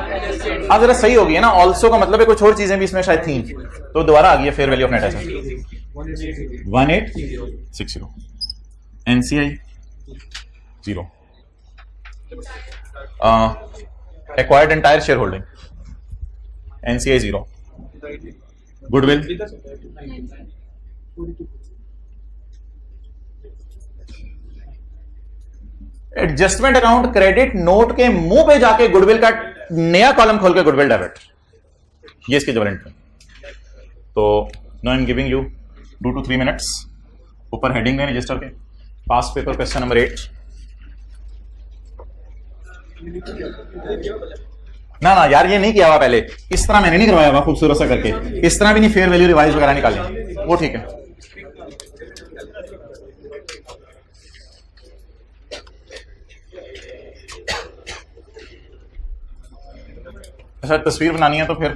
अब जरा सही हो गई है ना, ऑल्सो का मतलब है कुछ और चीजें भी इसमें शायद थी, तो दोबारा आ गई है fair value of net assets 1860, NCI 0, acquired entire share holding NCI 0, goodwill adjustment account credit note के मुंह पे जाके गुडविल का नया कॉलम खोल के गुडविल डेबिट, ये इसकी जबरन है। तो now I am giving you 2 to 3 minutes, ऊपर हेडिंग में रजिस्टर के पास पेपर क्वेश्चन नंबर 8। ना यार ये नहीं किया हुआ पहले, इस तरह मैंने नहीं करवाया हुआ खूबसूरत सा करके, इस तरह भी नहीं फेयर वैल्यू रिवाइज वगैरह निकालें, वो ठीक है। अच्छा तस्वीर बनानी है तो फिर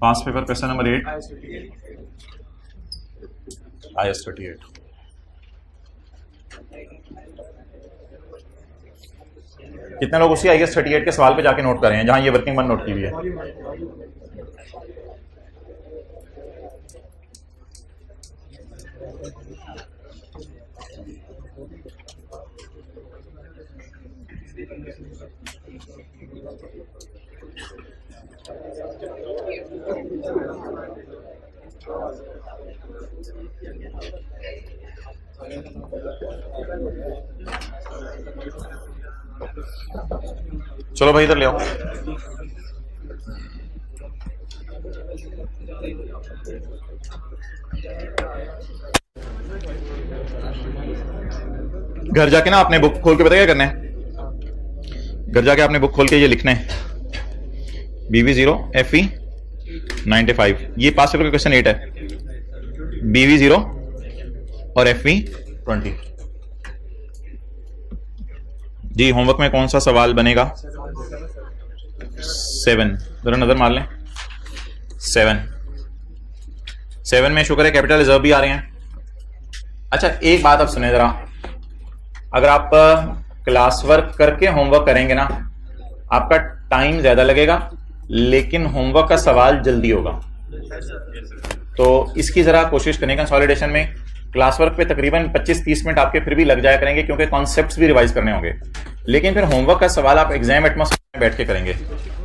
पास पेपर क्वेश्चन नंबर 8 IS 38। कितने लोग उसी IS 38 के सवाल पे जाके नोट कर रहे हैं जहां ये वर्किंग वन नोट की हुई है? चलो भाई इधर ले आओ। घर जाके ना आपने बुक खोल के पता क्या करना है, घर जाके आपने बुक खोल के ये लिखना है BV0 FE 95, ये पास पेपर का क्वेश्चन 8 है, BV0 और FE 20। जी होमवर्क में कौन सा सवाल बनेगा? 7, जरा नजर मार लें। 7 में शुक्र है कैपिटल रिजर्व भी आ रहे हैं। अच्छा एक बात आप सुने जरा, अगर आप क्लास वर्क करके होमवर्क करेंगे ना आपका टाइम ज्यादा लगेगा लेकिन होमवर्क का सवाल जल्दी होगा, तो इसकी जरा कोशिश करें। कंसोलिडेशन में क्लास वर्क पे तकरीबन 25-30 मिनट आपके फिर भी लग जाया करेंगे क्योंकि कॉन्सेप्ट्स भी रिवाइज करने होंगे, लेकिन फिर होमवर्क का सवाल आप एग्जाम एटमॉस्फेयर में बैठ के करेंगे।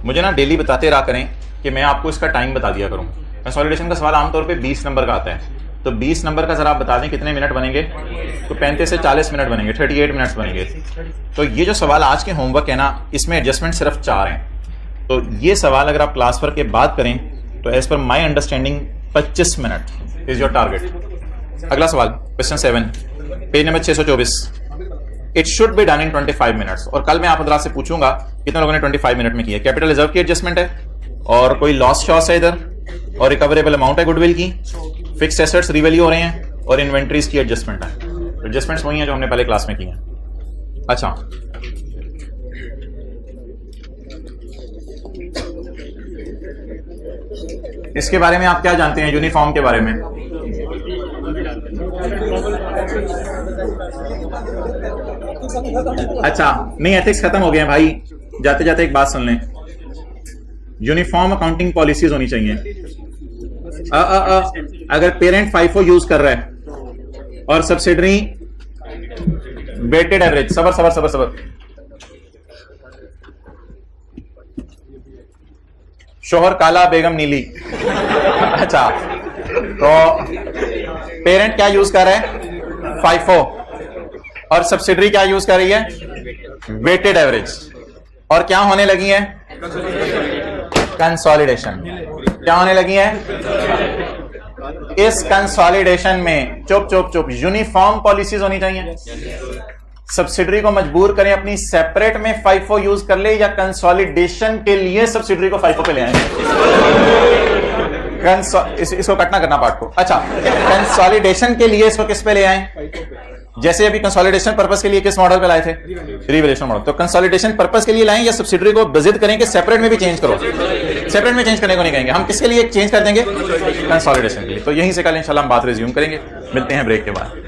मुझे ना डेली बताते रहा करें कि मैं आपको इसका टाइम बता दिया करूँ। कंसोलिडेशन का सवाल आमतौर पे 20 नंबर का आता है, तो 20 नंबर का जरा आप बता दें कितने मिनट बनेंगे? तो 35 से 40 मिनट बनेंगे, 38 मिनट्स बनेंगे। तो ये जो सवाल आज के होमवर्क है ना इसमें एडजस्टमेंट सिर्फ 4 हैं, तो ये सवाल अगर आप क्लास वर्क के बाद करें तो as per my understanding 25 minute is your target. अगला सवाल question 7 page number 624, it should be done in 25 minutes. और कल मैं आप से पूछूंगा कितने लोगों ने 25 मिनट में किया। कैपिटल रिजर्व की एडजस्टमेंट है और कोई लॉस शॉस है इधर, और रिकवरेबल अमाउंट है गुडविल की, फिक्स्ड एसेट्स रिवैल्यू हो रहे हैं और इन्वेंट्रीज की एडजस्टमेंट है। एडजस्टमेंट्स वही हैं जो हमने पहले क्लास में की हैं। अच्छा इसके बारे में आप क्या जानते हैं यूनिफॉर्म के बारे में? अच्छा नहीं एथिक्स खत्म हो गए हैं भाई, जाते जाते एक बात सुन लें, यूनिफॉर्म अकाउंटिंग पॉलिसीज होनी चाहिए। अगर पेरेंट FIFO यूज कर रहा है और सब्सिडरी वेटेड एवरेज, सबर सबर सबर सबर, शोहर काला बेगम नीली। अच्छा तो पेरेंट क्या यूज कर रहा है? FIFO, और सब्सिडरी क्या यूज कर रही है? Weighted average. और क्या होने लगी है? कंसोलिडेशन। क्या होने लगी है? इस कंसोलिडेशन में चुप चुप चुप यूनिफॉर्म पॉलिसीज होनी चाहिए। सब्सिडरी को मजबूर करें अपनी सेपरेट में FIFO यूज कर ले, या कंसोलिडेशन के लिए सब्सिडरी को FIFO पे ले आए? इसको कटना करना पार्ट को। अच्छा, कंसोलिडेशन के लिए इसको किस पे ले आए? जैसे अभी कंसोलिडेशन पर्पस के लिए किस मॉडल पे लाए थे? Revaluation model. तो कंसोलिडेशन पर्पस के लिए लाएं या सब्सिडरी को बजिद करें कि सेपरेट में भी चेंज करो? सेपरेट में चेंज करने को नहीं कहेंगे हम, किसके लिए चेंज कर देंगे? कंसोलिडेशन के लिए। तो यहीं से कल इंशाल्लाह हम बात रिज्यूम करेंगे। मिलते हैं ब्रेक के बाद।